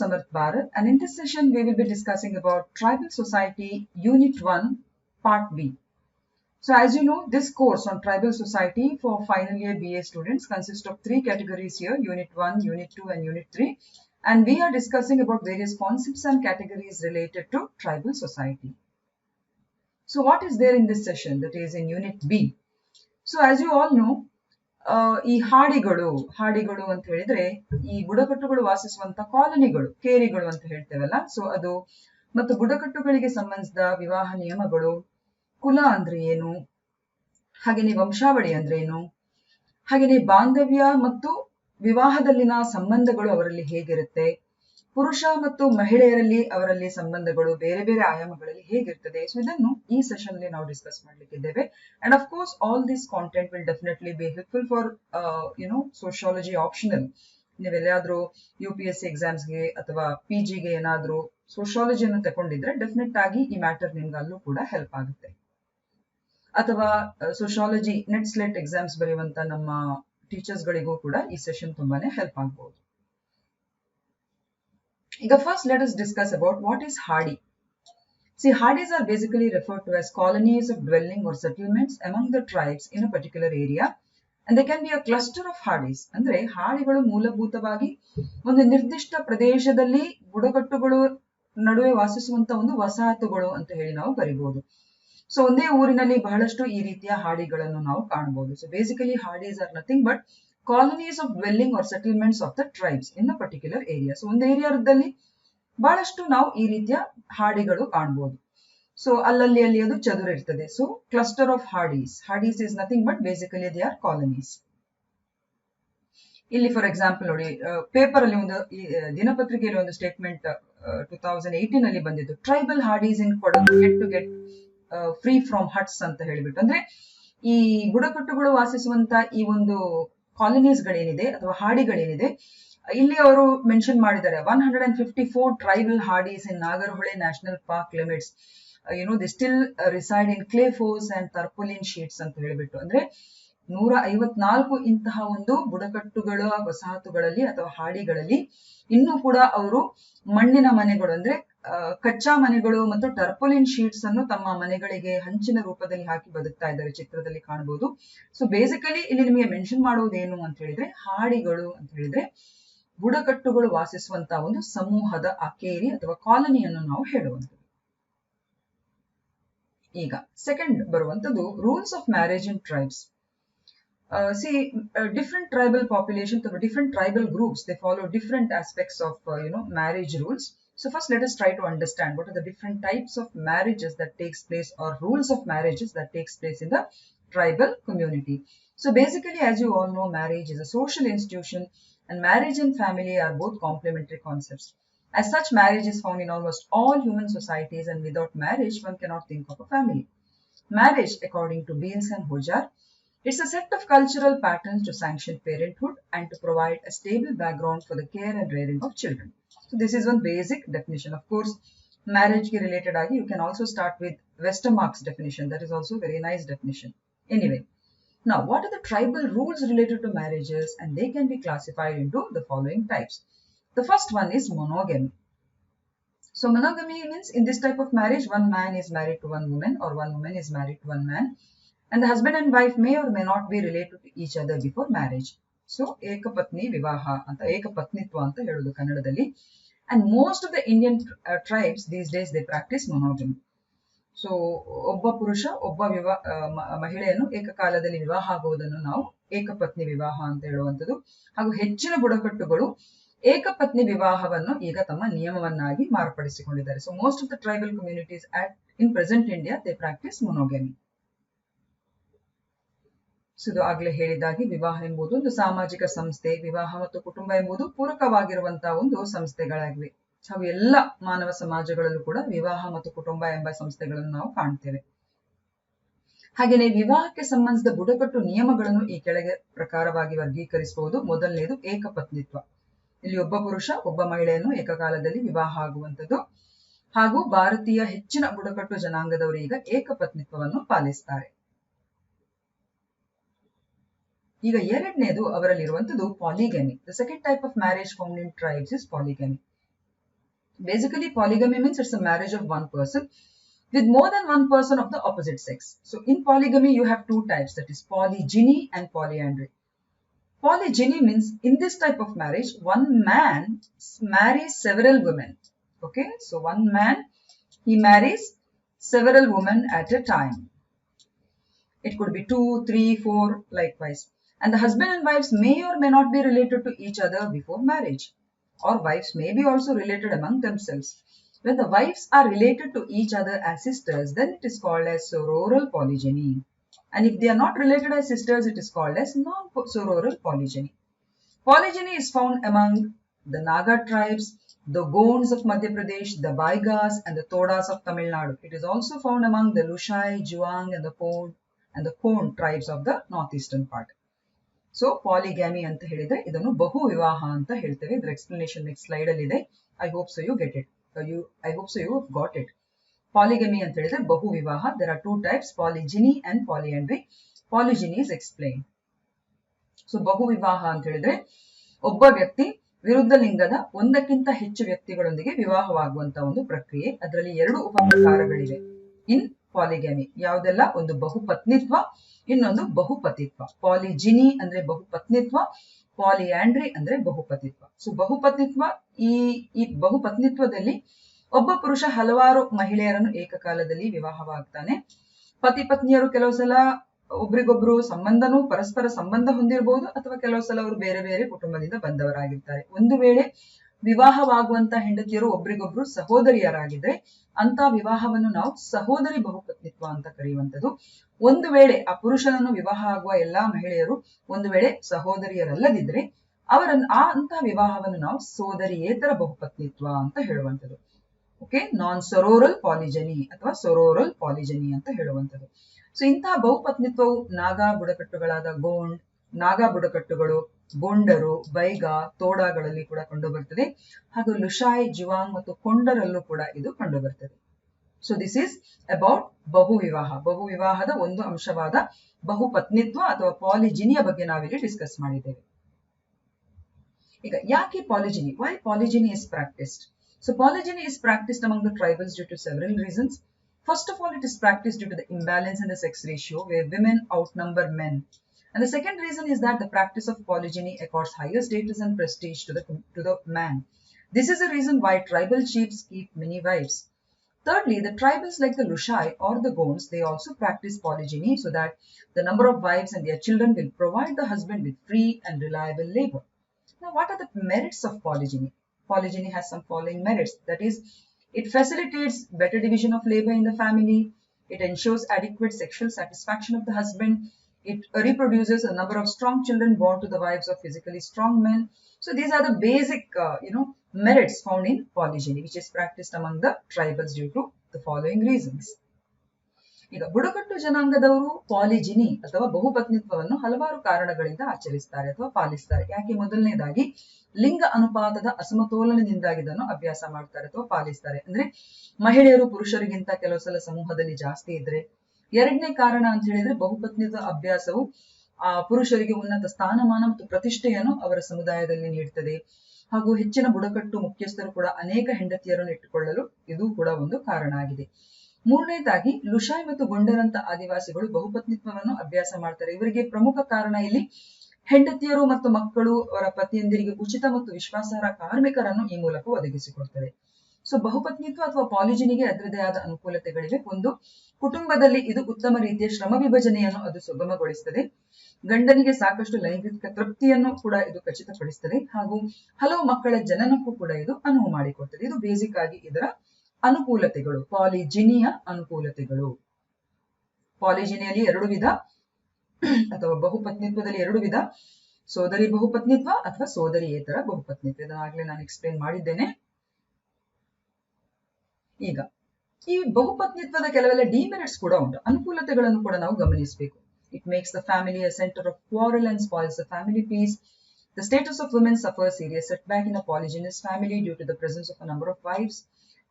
Samarth, Bhaarath, and in this session we will be discussing about Tribal Society Unit 1 Part B. So as you know, this course on Tribal Society for final year BA students consists of 3 categories here, Unit 1, Unit 2 and Unit 3, and we are discussing about various concepts and categories related to Tribal Society. So what is there in this session, that is in Unit B? So as you all know, ಈ ಹಾಡಿಗಳು ಅಂತ ಹೇಳಿದ್ರೆ ಈ ಬುಡಕಟ್ಟುಗಳು ವಾಸಿಸುವಂತ ಕಾಲನಿಗಳು, ಕೇರಿಗಳು ಅಂತ ಹೇಳ್ತೇವಲ್ಲ, so ಅದು ಮತ್ತು ಬುಡಕಟ್ಟುಗಳಿಗೆ ಸಂಬಂಧಿಸಿದ ವಿವಾಹ ನಿಯಮಗಳು, ಕುಲ ಅಂದ್ರೆ ಏನು, ಹಾಗೇನೆ ವಂಶಾವಳಿ ಅಂದ್ರೆ ಏನು, ಹಾಗೇನೆ ಬಾಂಧವ್ಯ ಮತ್ತು ವಿವಾಹದಲ್ಲಿನ ಸಂಬಂಧಗಳು ಅವರಲ್ಲಿ ಹೇಗಿರುತ್ತೆ, ಪುರುಷ ಮತ್ತು ಮಹಿಳೆಯರಲ್ಲಿ ಅವರಲ್ಲಿ ಸಂಬಂಧಗಳು ಬೇರೆ ಬೇರೆ ಆಯಾಮಗಳಲ್ಲಿ ಹೇಗಿರ್ತದೆ. ಸೊ ಇದನ್ನು ಈ ಸೆಷನ್ ಅಲ್ಲಿ ನಾವು ಡಿಸ್ಕಸ್ ಮಾಡ್ಲಿಕ್ಕಿದ್ದೇವೆ. And of course all this content will definitely be helpful for sociology optional. ನೀವೆಲ್ಲಾದ್ರೂ UPSC ಎಕ್ಸಾಮ್ಸ್ಗೆ ಅಥವಾ PGಗೆ ಏನಾದ್ರೂ ಸೋಶಿಯಾಲಜಿಯನ್ನು ತಗೊಂಡಿದ್ರೆ ಡೆಫಿನೆಟ್ ಆಗಿ ಈ ಮ್ಯಾಟರ್ ನಿಮ್ಗೆ ಅಲ್ಲೂ ಕೂಡ ಹೆಲ್ಪ್ ಆಗುತ್ತೆ. ಅಥವಾ ಸೋಶಿಯಾಲಜಿ ನೆಟ್ ಸ್ಲೆಟ್ ಎಕ್ಸಾಮ್ಸ್ ಬರೆಯುವಂತ ನಮ್ಮ ಟೀಚರ್ಸ್ ಗಳಿಗೂ ಕೂಡ ಈ ಸೆಷನ್ ತುಂಬಾನೇ ಹೆಲ್ಪ್ ಆಗಬಹುದು. First, let us discuss about what is Hadi. See, Hadis are basically referred to as colonies of dwelling or settlements among the tribes in a particular area, and they can be a cluster of Hadis. ಅಂದ್ರೆ ಹಾಡಿಗಳು ಮೂಲಭೂತವಾಗಿ ಒಂದು ನಿರ್ದಿಷ್ಟ ಪ್ರದೇಶದಲ್ಲಿ ಬುಡಕಟ್ಟುಗಳು ನಡುವೆ ವಾಸಿಸುವಂತ ಒಂದು ವಸಾಹತುಗಳು ಅಂತ ಹೇಳಿ ನಾವು ಕರಿಬಹುದು. ಸೊ ಒಂದೇ ಊರಿನಲ್ಲಿ ಬಹಳಷ್ಟು ಈ ರೀತಿಯ ಹಾಡಿಗಳನ್ನು ನಾವು ಕಾಣಬಹುದು. So basically hadis are nothing but colonies of dwelling or settlements of the tribes in a particular area. So ಒಂದು ಏರಿಯಾದಲ್ಲಿ ಬಹಳಷ್ಟು ನಾವು ಈ ರೀತಿಯ ಹಾಡಿಗಳು ಕಾಣಬಹುದು. ಸೊ ಅಲ್ಲಲ್ಲಿ ಅದು ಚದುರಿರ್ತದೆ. So cluster of hadis is nothing but basically they are colonies. ಇಲ್ಲಿ ಫಾರ್ ಎಕ್ಸಾಂಪಲ್ ನೋಡಿ, ಪೇಪರ್ ಅಲ್ಲಿ ಒಂದು ದಿನಪತ್ರಿಕೆಯಲ್ಲಿ ಒಂದು ಸ್ಟೇಟ್ಮೆಂಟ್ 2018 ಅಲ್ಲಿ ಬಂದಿತ್ತು, tribal hadis in Kodagu get free from huts ಅಂತ ಹೇಳಿಬಿಟ್ಟು. ಅಂದ್ರೆ ಈ ಬುಡಕಟ್ಟುಗಳು ವಾಸಿಸುವಂತ ಈ ಒಂದು ಕಾಲನೀಸ್ ಗಳೇನಿದೆ ಅಥವಾ ಹಾಡಿಗಳೇನಿದೆ, ಇಲ್ಲಿ ಅವರು ಮೆನ್ಷನ್ ಮಾಡಿದ್ದಾರೆ 154 tribal hadis in Nagarahole national park limits. They still reside in clay forts and tarpaulin sheets ಅಂತ ಹೇಳಿಬಿಟ್ಟು. ಅಂದ್ರೆ 154 ಇಂತಹ ಒಂದು ಬುಡಕಟ್ಟುಗಳ ವಸಾಹತುಗಳಲ್ಲಿ ಅಥವಾ ಹಾಡಿಗಳಲ್ಲಿ ಇನ್ನೂ ಕೂಡ ಅವರು ಮಣ್ಣಿನ ಮನೆಗಳು ಅಂದ್ರೆ ಕಚ್ಚಾ ಮನೆಗಳು ಮತ್ತು ಟರ್ಪೋಲಿನ್ ಶೀಟ್ಸ್ ಅನ್ನು ತಮ್ಮ ಮನೆಗಳಿಗೆ ಹಂಚಿನ ರೂಪದಲ್ಲಿ ಹಾಕಿ ಬದುಕ್ತಾ ಇದ್ದಾರೆ, ಚಿತ್ರದಲ್ಲಿ ಕಾಣಬಹುದು. ಸೊ ಬೇಸಿಕಲಿ ಇಲ್ಲಿ ನಿಮಗೆ ಮೆನ್ಷನ್ ಮಾಡುವುದೇನು ಅಂತ ಹೇಳಿದ್ರೆ, ಹಾಡಿಗಳು ಅಂತ ಹೇಳಿದ್ರೆ ಬುಡಕಟ್ಟುಗಳು ವಾಸಿಸುವಂತ ಒಂದು ಸಮೂಹದ ಅಕೇರಿ ಅಥವಾ ಕಾಲನಿಯನ್ನು ನಾವು ಹೇಳುವಂಥದ್ದು. ಈಗ ಸೆಕೆಂಡ್ ಬರುವಂತದ್ದು rules of marriage in tribes. Different tribal populations or different tribal groups, they follow different aspects of marriage rules. So first let us try to understand what are the different types of marriages that takes place, or rules of marriages that takes place in the tribal community. So basically, as you all know, marriage is a social institution, and marriage and family are both complementary concepts. As such, marriage is found in almost all human societies, and without marriage one cannot think of a family. Marriage, according to Beans and Hojar, it's a set of cultural patterns to sanction parenthood and to provide a stable background for the care and rearing of children. So this is one basic definition. Of course, marriage ki related agi you can also start with Westermarck's definition. That is also a very nice definition. Anyway, now what are the tribal rules related to marriages, and they can be classified into the following types. The first one is monogamy. So monogamy means in this type of marriage one man is married to one woman or one woman is married to one man. And the husband and wife may or may not be related to each other before marriage. So, ekapatni vivaha anta, ekapatnitva anta heludu kannadadalli. And most of the Indian tribes these days they practice monogamy. So, obba purusha obba mahiಳೆಯನ್ನು ಏಕಕಾಲದಲ್ಲಿ ವಿವಾಹ ಆಗುವುದನ್ನು ನಾವು ಏಕಪತ್ನಿ ವಿವಾಹ ಅಂತ ಹೇಳುವಂಥದ್ದು. ಹಾಗೂ ಹೆಚ್ಚಿನ ಬುಡಕಟ್ಟುಗಳು ಏಕಪತ್ನಿ ವಿವಾಹವನ್ನು ಈಗ ತಮ್ಮ ನಿಯಮವನ್ನಾಗಿ ಮಾರ್ಪಡಿಸಿಕೊಂಡಿದ್ದಾರೆ. So, most of the tribal communities in present India they practice monogamy. So ಇದು ಆಗ್ಲೇ ಹೇಳಿದಾಗಿ ವಿವಾಹ ಎಂಬುದು ಒಂದು ಸಾಮಾಜಿಕ ಸಂಸ್ಥೆ, ವಿವಾಹ ಮತ್ತು ಕುಟುಂಬ ಎಂಬುದು ಪೂರಕವಾಗಿರುವಂತಹ ಒಂದು ಸಂಸ್ಥೆಗಳಾಗಿವೆ. ಹಾಗೂ ಎಲ್ಲ ಮಾನವ ಸಮಾಜಗಳಲ್ಲೂ ಕೂಡ ವಿವಾಹ ಮತ್ತು ಕುಟುಂಬ ಎಂಬ ಸಂಸ್ಥೆಗಳನ್ನು ನಾವು ಕಾಣ್ತೇವೆ. ಹಾಗೆಯೇ ವಿವಾಹಕ್ಕೆ ಸಂಬಂಧಿಸಿದ ಬುಡಕಟ್ಟು ನಿಯಮಗಳನ್ನು ಈ ಕೆಳಗೆ ಪ್ರಕಾರವಾಗಿ ವರ್ಗೀಕರಿಸಬಹುದು. ಮೊದಲನೇದು ಏಕಪತ್ನಿತ್ವ. ಇಲ್ಲಿ ಒಬ್ಬ ಪುರುಷ ಒಬ್ಬ ಮಹಿಳೆಯನ್ನು ಏಕಕಾಲದಲ್ಲಿ ವಿವಾಹ ಆಗುವಂಥದ್ದು. ಹಾಗೂ ಭಾರತೀಯ ಹೆಚ್ಚಿನ ಬುಡಕಟ್ಟು ಜನಾಂಗದವರು ಈಗ ಏಕಪತ್ನಿತ್ವವನ್ನು ಪಾಲಿಸ್ತಾರೆ. ಈಗ ಎರಡನೇದು ಅವರಲ್ಲಿರುವಂತದ್ದು polygamy. The second type of marriage found in tribes is polygamy. Basically, polygamy means it's a marriage of one person with more than one person of the opposite sex. So in polygamy, you have two types, that is polygyny and polyandry. Polygyny means in this type of marriage, one man marries several women. Okay, so one man, he marries several women at a time. It could be 2, 3, 4, likewise. And the husband and wives may or may not be related to each other before marriage. Or wives may be also related among themselves. When the wives are related to each other as sisters, then it is called as sororal polygyny. And if they are not related as sisters, it is called as non-sororal polygyny. Polygyny is found among the Naga tribes, the Gonds of Madhya Pradesh, the Baigas and the Todas of Tamil Nadu. It is also found among the Lushai, Juang and the Kond tribes of the northeastern part. So polygamy anta helidre idannu bahu vivaha anta helteve. Idra explanation next slide alli ide. I hope so you get it. I hope so you have got it. Polygamy anta helidre bahu vivaha. There are two types, polygyny and polyandry. Polygyny is explained. So bahu vivaha anta helidre ಒಬ್ಬ ವ್ಯಕ್ತಿ ವಿರುದ್ಧ ಲಿಂಗದ ಒಂದಕ್ಕಿಂತ ಹೆಚ್ಚು ವ್ಯಕ್ತಿಗಳೊಂದಿಗೆ ವಿವಾಹವಾಗುವಂತ ಒಂದು ಪ್ರಕ್ರಿಯೆ. ಅದರಲ್ಲಿ ಎರಡು ಉಪಪ್ರಕಾರಗಳಿವೆ ಇನ್ ಪಾಲಿಗ್ಯಾಮಿ. ಯಾವುದೆಲ್ಲ? ಒಂದು ಬಹುಪತ್ನಿತ್ವ, ಇನ್ನೊಂದು ಬಹುಪತಿತ್ವ. ಪಾಲಿಜಿನಿ ಅಂದ್ರೆ ಬಹುಪತ್ನಿತ್ವ, ಪಾಲಿಯಾಂಡ್ರಿ ಅಂದ್ರೆ ಬಹುಪತಿತ್ವ. ಸೊ ಬಹುಪತಿತ್ವ, ಈ ಬಹುಪತ್ನಿತ್ವದಲ್ಲಿ ಒಬ್ಬ ಪುರುಷ ಹಲವಾರು ಮಹಿಳೆಯರನ್ನು ಏಕಕಾಲದಲ್ಲಿ ವಿವಾಹವಾಗ್ತಾನೆ. ಪತಿ ಪತ್ನಿಯರು ಕೆಲವು ಸಲ ಒಬ್ರಿಗೊಬ್ರು ಸಂಬಂಧನೂ ಪರಸ್ಪರ ಸಂಬಂಧ ಹೊಂದಿರಬಹುದು, ಅಥವಾ ಕೆಲವು ಸಲ ಅವರು ಬೇರೆ ಬೇರೆ ಕುಟುಂಬದಿಂದ ಬಂದವರಾಗಿರ್ತಾರೆ. ಒಂದು ವೇಳೆ ವಿವಾಹವಾಗುವಂತ ಹೆಂಡತಿಯರು ಒಬ್ರಿಗೊಬ್ರು ಸಹೋದರಿಯರಾಗಿದ್ರೆ ಅಂತ ವಿವಾಹವನ್ನು ನಾವು ಸಹೋದರಿ ಬಹುಪತ್ನಿತ್ವ ಅಂತ ಕರೆಯುವಂಥದ್ದು. ಒಂದು ವೇಳೆ ಆ ಪುರುಷನನ್ನು ವಿವಾಹ ಆಗುವ ಎಲ್ಲಾ ಮಹಿಳೆಯರು ಒಂದು ವೇಳೆ ಸಹೋದರಿಯರಲ್ಲದಿದ್ರೆ ಅಂತ ವಿವಾಹವನ್ನು ನಾವು ಸೋದರಿಯೇತರ ಬಹುಪತ್ನಿತ್ವ ಅಂತ ಹೇಳುವಂಥದ್ದು. ಓಕೆ, ನಾನ್ ಸೊರೋರಲ್ ಪಾಲಿಜನಿ ಅಥವಾ ಸೊರೋರಲ್ ಪಾಲಿಜನಿ ಅಂತ ಹೇಳುವಂಥದ್ದು. ಸೊ ಇಂತಹ ಬಹುಪತ್ನಿತ್ವವು ನಾಗಾ ಬುಡಕಟ್ಟುಗಳಾದ ಗೋಂಡ್, ನಾಗಾ ಬುಡಕಟ್ಟುಗಳು, ಗೊಂಡರು, ಬೈಗ, ತೋಡಾಗಳಲ್ಲಿ ಕೂಡ ಕಂಡುಬರ್ತದೆ. ಹಾಗೂ ಲುಷಾಯ್, ಜುವಾಂಗ್ ಮತ್ತು ಕೊಂಡರಲ್ಲೂ ಕೂಡ ಇದು ಕಂಡುಬರ್ತದೆ. ಸೊ ದಿಸ್ ಈಸ್ ಅಬೌಟ್ ಬಹು ವಿವಾಹ. ಬಹು ವಿವಾಹದ ಒಂದು ಅಂಶವಾದ ಬಹುಪತ್ನಿತ್ವ ಅಥವಾ ಪಾಲಿಜಿನಿಯ ಬಗ್ಗೆ ನಾವಿಲ್ಲಿ ಡಿಸ್ಕಸ್ ಮಾಡಿದ್ದೇವೆ. ಈಗ ಯಾಕೆ polygyny? Why polygyny is practised? So polygyny is practiced among the tribals due to several reasons. First of all, it is practiced due to the imbalance in the sex ratio where women outnumber men. And the second reason is that the practice of polygyny accords higher status and prestige to the man. This is the reason why tribal chiefs keep many wives. Thirdly, the tribals like the Lushai or the Gonds, they also practice polygyny so that the number of wives and their children will provide the husband with free and reliable labor. Now, what are the merits of polygyny? Polygyny has some following merits. That is, it facilitates better division of labor in the family. It ensures adequate sexual satisfaction of the husband. It reproduces a number of strong children born to the wives of physically strong men. So these are the basic, merits found in polygyny, which is practiced among the tribals due to the following reasons. ಈಗ ಬುಡಕಟ್ಟು ಜನಾಂಗದವರು ಪಾಲಿಜಿನಿ ಅಥವಾ ಬಹುಪತ್ನಿತ್ವವನ್ನು ಹಲವಾರು ಕಾರಣಗಳಿಂದ ಆಚರಿಸ್ತಾರೆ ಅಥವಾ ಪಾಲಿಸ್ತಾರೆ. ಯಾಕೆ? ಮೊದಲನೇದಾಗಿ ಲಿಂಗ ಅನುಪಾತದ ಅಸಮತೋಲನದಿಂದಾಗಿ ಇದನ್ನು ಅಭ್ಯಾಸ ಮಾಡ್ತಾರೆ ಅಥವಾ ಪಾಲಿಸ್ತಾರೆ. ಅಂದ್ರೆ ಮಹಿಳೆಯರು ಪುರುಷರಿಗಿಂತ ಕೆಲವು ಸಲ ಸಮೂಹದಲ್ಲಿ ಜಾಸ್ತಿ ಇದ್ರೆ. ಎರಡನೇ ಕಾರಣ ಅಂತ ಹೇಳಿದ್ರೆ ಬಹುಪತ್ನಿತ್ವ ಅಭ್ಯಾಸವು ಪುರುಷರಿಗೆ ಉನ್ನತ ಸ್ಥಾನಮಾನ ಮತ್ತು ಪ್ರತಿಷ್ಠೆಯನ್ನು ಅವರ ಸಮುದಾಯದಲ್ಲಿ ನೀಡುತ್ತದೆ. ಹಾಗೂ ಹೆಚ್ಚಿನ ಬುಡಕಟ್ಟು ಮುಖ್ಯಸ್ಥರು ಕೂಡ ಅನೇಕ ಹೆಂಡತಿಯರನ್ನು ಇಟ್ಟುಕೊಳ್ಳಲು ಇದು ಕೂಡ ಒಂದು ಕಾರಣ ಆಗಿದೆ. ಮೂರನೇದಾಗಿ ಲುಷಾಯ್ ಮತ್ತು ಗೊಂಡರಂತ ಆದಿವಾಸಿಗಳು ಬಹುಪತ್ನಿತ್ವವನ್ನು ಅಭ್ಯಾಸ ಮಾಡ್ತಾರೆ. ಇವರಿಗೆ ಪ್ರಮುಖ ಕಾರಣ ಇಲ್ಲಿ ಹೆಂಡತಿಯರು ಮತ್ತು ಮಕ್ಕಳು ಅವರ ಪತಿಯಂದಿರಿಗೆ ಉಚಿತ ಮತ್ತು ವಿಶ್ವಾಸಾರ್ಹ ಕಾರ್ಮಿಕರನ್ನು ಈ ಮೂಲಕ ಒದಗಿಸಿಕೊಡ್ತದೆ. ಸೊ ಬಹುಪತ್ನಿತ್ವ ಅಥವಾ ಪಾಲಿಜಿನಿಗೆ ಅದರದೇ ಆದ ಅನುಕೂಲತೆಗಳಿವೆ. ಒಂದು, ಕುಟುಂಬದಲ್ಲಿ ಇದು ಉತ್ತಮ ರೀತಿಯ ಶ್ರಮ ವಿಭಜನೆಯನ್ನು ಅದು ಸುಗಮಗೊಳಿಸುತ್ತದೆ. ಗಂಡನಿಗೆ ಸಾಕಷ್ಟು ಲೈಂಗಿಕ ತೃಪ್ತಿಯನ್ನು ಕೂಡ ಇದು ಖಚಿತಪಡಿಸುತ್ತದೆ. ಹಾಗೂ ಹಲವು ಮಕ್ಕಳ ಜನನಕ್ಕೂ ಕೂಡ ಇದು ಅನುವು ಮಾಡಿಕೊಡ್ತದೆ. ಇದು ಬೇಸಿಕ್ ಆಗಿ ಇದರ ಅನುಕೂಲತೆಗಳು, ಪಾಲಿಜಿನಿಯ ಅನುಕೂಲತೆಗಳು. ಪಾಲಿಜಿನಿಯಲ್ಲಿ ಎರಡು ವಿಧ ಅಥವಾ ಬಹುಪತ್ನಿತ್ವದಲ್ಲಿ ಎರಡು ವಿಧ, ಸೋದರಿ ಬಹುಪತ್ನಿತ್ವ ಅಥವಾ ಸೋದರಿಯೇತರ ಬಹುಪತ್ನಿತ್ವ. ಇದನ್ನಾಗಲೇ ನಾನು ಎಕ್ಸ್ಪ್ಲೇನ್ ಮಾಡಿದ್ದೇನೆ. ಈಗ ಈ ಬಹುಪತ್ನಿತ್ವದ ಕೆಲವೆಲ್ಲ ಡಿಮೆರಿಟ್ಸ್ ಕೂಡ ಉಂಟು, ಅನುಕೂಲತೆಗಳನ್ನು ಕೂಡ ನಾವು ಗಮನಿಸಬೇಕು. It makes the family a centre of quarrel and spoils the family peace. The status of women suffers serious setback in a polygynous family due to the presence of a number of wives.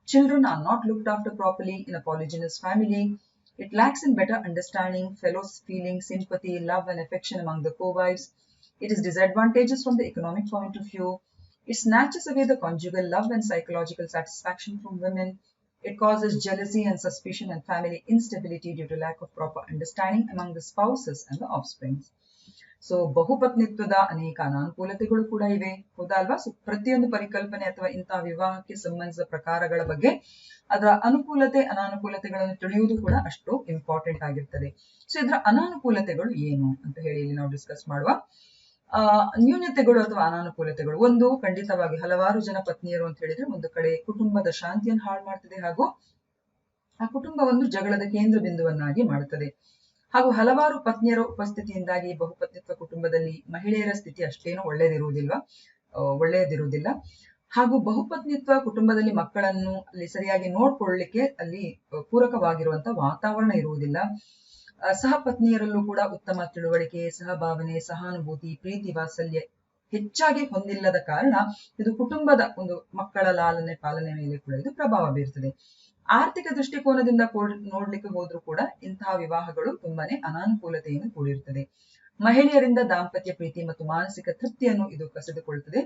Children are not looked after properly in a polygynous family. It lacks in better understanding, fellows' feeling, sympathy, love and affection among the co-wives. It is disadvantageous from the economic point of view. It snatches away the conjugal love and psychological satisfaction from women. It causes jealousy and suspicion and family instability due to lack of proper understanding among the spouses and the offspring. So ಬಹುಪತ್ನಿತ್ವದ ಅನೇಕ ಅನಾನುಕೂಲತೆಗಳು ಕೂಡ ಇವೆ, ಹೌದಾ ಅಲ್ವಾ? So ಪ್ರತಿಯೊಂದು ಪರಿಕಲ್ಪನೆ ಅಥವಾ ಇಂತಹ ವಿವಾಹಕ್ಕೆ ಸಂಬಂಧಿಸಿದ ಪ್ರಕಾರಗಳ ಬಗ್ಗೆ ಅದರ ಅನುಕೂಲತೆ ಅನಾನುಕೂಲತೆಗಳನ್ನು ತಿಳಿಯುವುದು ಕೂಡ ಅಷ್ಟು ಇಂಪಾರ್ಟೆಂಟ್ ಆಗಿರ್ತದೆ. ಸೊ ಇದರ ಅನಾನುಕೂಲತೆಗಳು ಏನು ಅಂತ ಹೇಳಿ ಇಲ್ಲಿ ನಾವು ಡಿಸ್ಕಸ್ ಮಾಡುವ. ನ್ಯೂನತೆಗಳು ಅಥವಾ ಅನಾನುಕೂಲತೆಗಳು, ಒಂದು ಖಂಡಿತವಾಗಿ ಹಲವಾರು ಜನ ಪತ್ನಿಯರು ಅಂತ ಹೇಳಿದ್ರೆ ಒಂದು ಕಡೆ ಕುಟುಂಬದ ಶಾಂತಿಯನ್ನು ಹಾಳು ಮಾಡ್ತದೆ, ಹಾಗೂ ಆ ಕುಟುಂಬವನ್ನು ಜಗಳದ ಕೇಂದ್ರ ಬಿಂದುವನ್ನಾಗಿ ಮಾಡುತ್ತದೆ. ಹಾಗೂ ಹಲವಾರು ಪತ್ನಿಯರ ಉಪಸ್ಥಿತಿಯಿಂದಾಗಿ ಬಹುಪತ್ನಿತ್ವ ಕುಟುಂಬದಲ್ಲಿ ಮಹಿಳೆಯರ ಸ್ಥಿತಿ ಅಷ್ಟೇನೂ ಒಳ್ಳೆಯದಿರುವುದಿಲ್ಲ. ಹಾಗೂ ಬಹುಪತ್ನಿತ್ವ ಕುಟುಂಬದಲ್ಲಿ ಮಕ್ಕಳನ್ನು ಅಲ್ಲಿ ಸರಿಯಾಗಿ ನೋಡ್ಕೊಳ್ಳಿಕ್ಕೆ ಅಲ್ಲಿ ಪೂರಕವಾಗಿರುವಂತಹ ವಾತಾವರಣ ಇರುವುದಿಲ್ಲ. ಸಹಪತ್ನಿಯರಲ್ಲೂ ಕೂಡ ಉತ್ತಮ ತಿಳುವಳಿಕೆ, ಸಹಭಾವನೆ, ಸಹಾನುಭೂತಿ, ಪ್ರೀತಿ, ವಾತ್ಸಲ್ಯ ಹೆಚ್ಚಾಗಿ ಹೊಂದಿಲ್ಲದ ಕಾರಣ ಇದು ಕುಟುಂಬದ ಒಂದು ಮಕ್ಕಳ ಲಾಲನೆ ಪಾಲನೆ ಮೇಲೆ ಕೂಡ ಇದು ಪ್ರಭಾವ ಬೀರ್ತದೆ. ಆರ್ಥಿಕ ದೃಷ್ಟಿಕೋನದಿಂದ ನೋಡ್ಲಿಕ್ಕೆ ಹೋದ್ರೂ ಕೂಡ ಇಂತಹ ವಿವಾಹಗಳು ತುಂಬಾನೇ ಅನಾನುಕೂಲತೆಯನ್ನು ಕೂಡಿರುತ್ತದೆ. ಮಹಿಳೆಯರಿಂದ ದಾಂಪತ್ಯ ಪ್ರೀತಿ ಮತ್ತು ಮಾನಸಿಕ ತೃಪ್ತಿಯನ್ನು ಇದು ಕಸಿದುಕೊಳ್ಳುತ್ತದೆ.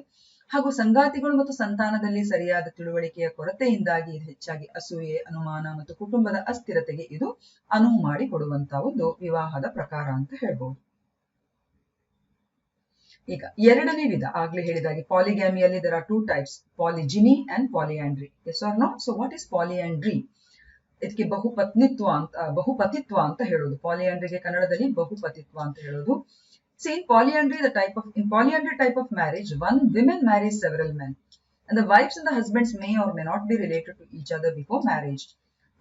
ಹಾಗೂ ಸಂಗಾತಿಗಳು ಮತ್ತು ಸಂತಾನದಲ್ಲಿ ಸರಿಯಾದ ತಿಳುವಳಿಕೆಯ ಕೊರತೆಯಿಂದಾಗಿ ಇದು ಹೆಚ್ಚಾಗಿ ಅಸೂಯೆ, ಅನುಮಾನ ಮತ್ತು ಕುಟುಂಬದ ಅಸ್ಥಿರತೆಗೆ ಇದು ಅನುವು ಮಾಡಿ ಕೊಡುವಂತಹ ಒಂದು ವಿವಾಹದ ಪ್ರಕಾರ ಅಂತ ಹೇಳ್ಬಹುದು. ಈಗ ಎರಡನೇ ವಿಧ, ಆಗ್ಲೇ ಹೇಳಿದಾಗೆ ಪಾಲಿಗ್ಯಾಮಿಯಲ್ಲಿ there are two types, polygyny and polyandry. Yes or no? So what is polyandry? ಇದಕ್ಕೆ ಬಹುಪತಿತ್ವ ಅಂತ ಹೇಳೋದು. ಪಾಲಿಯಾಂಡ್ರಿಗೆ ಕನ್ನಡದಲ್ಲಿ ಬಹುಪತಿತ್ವ ಅಂತ ಹೇಳೋದು. See, in polyandry type of marriage, one woman marries several men, and the wives and the husbands may or may not be related to each other before marriage.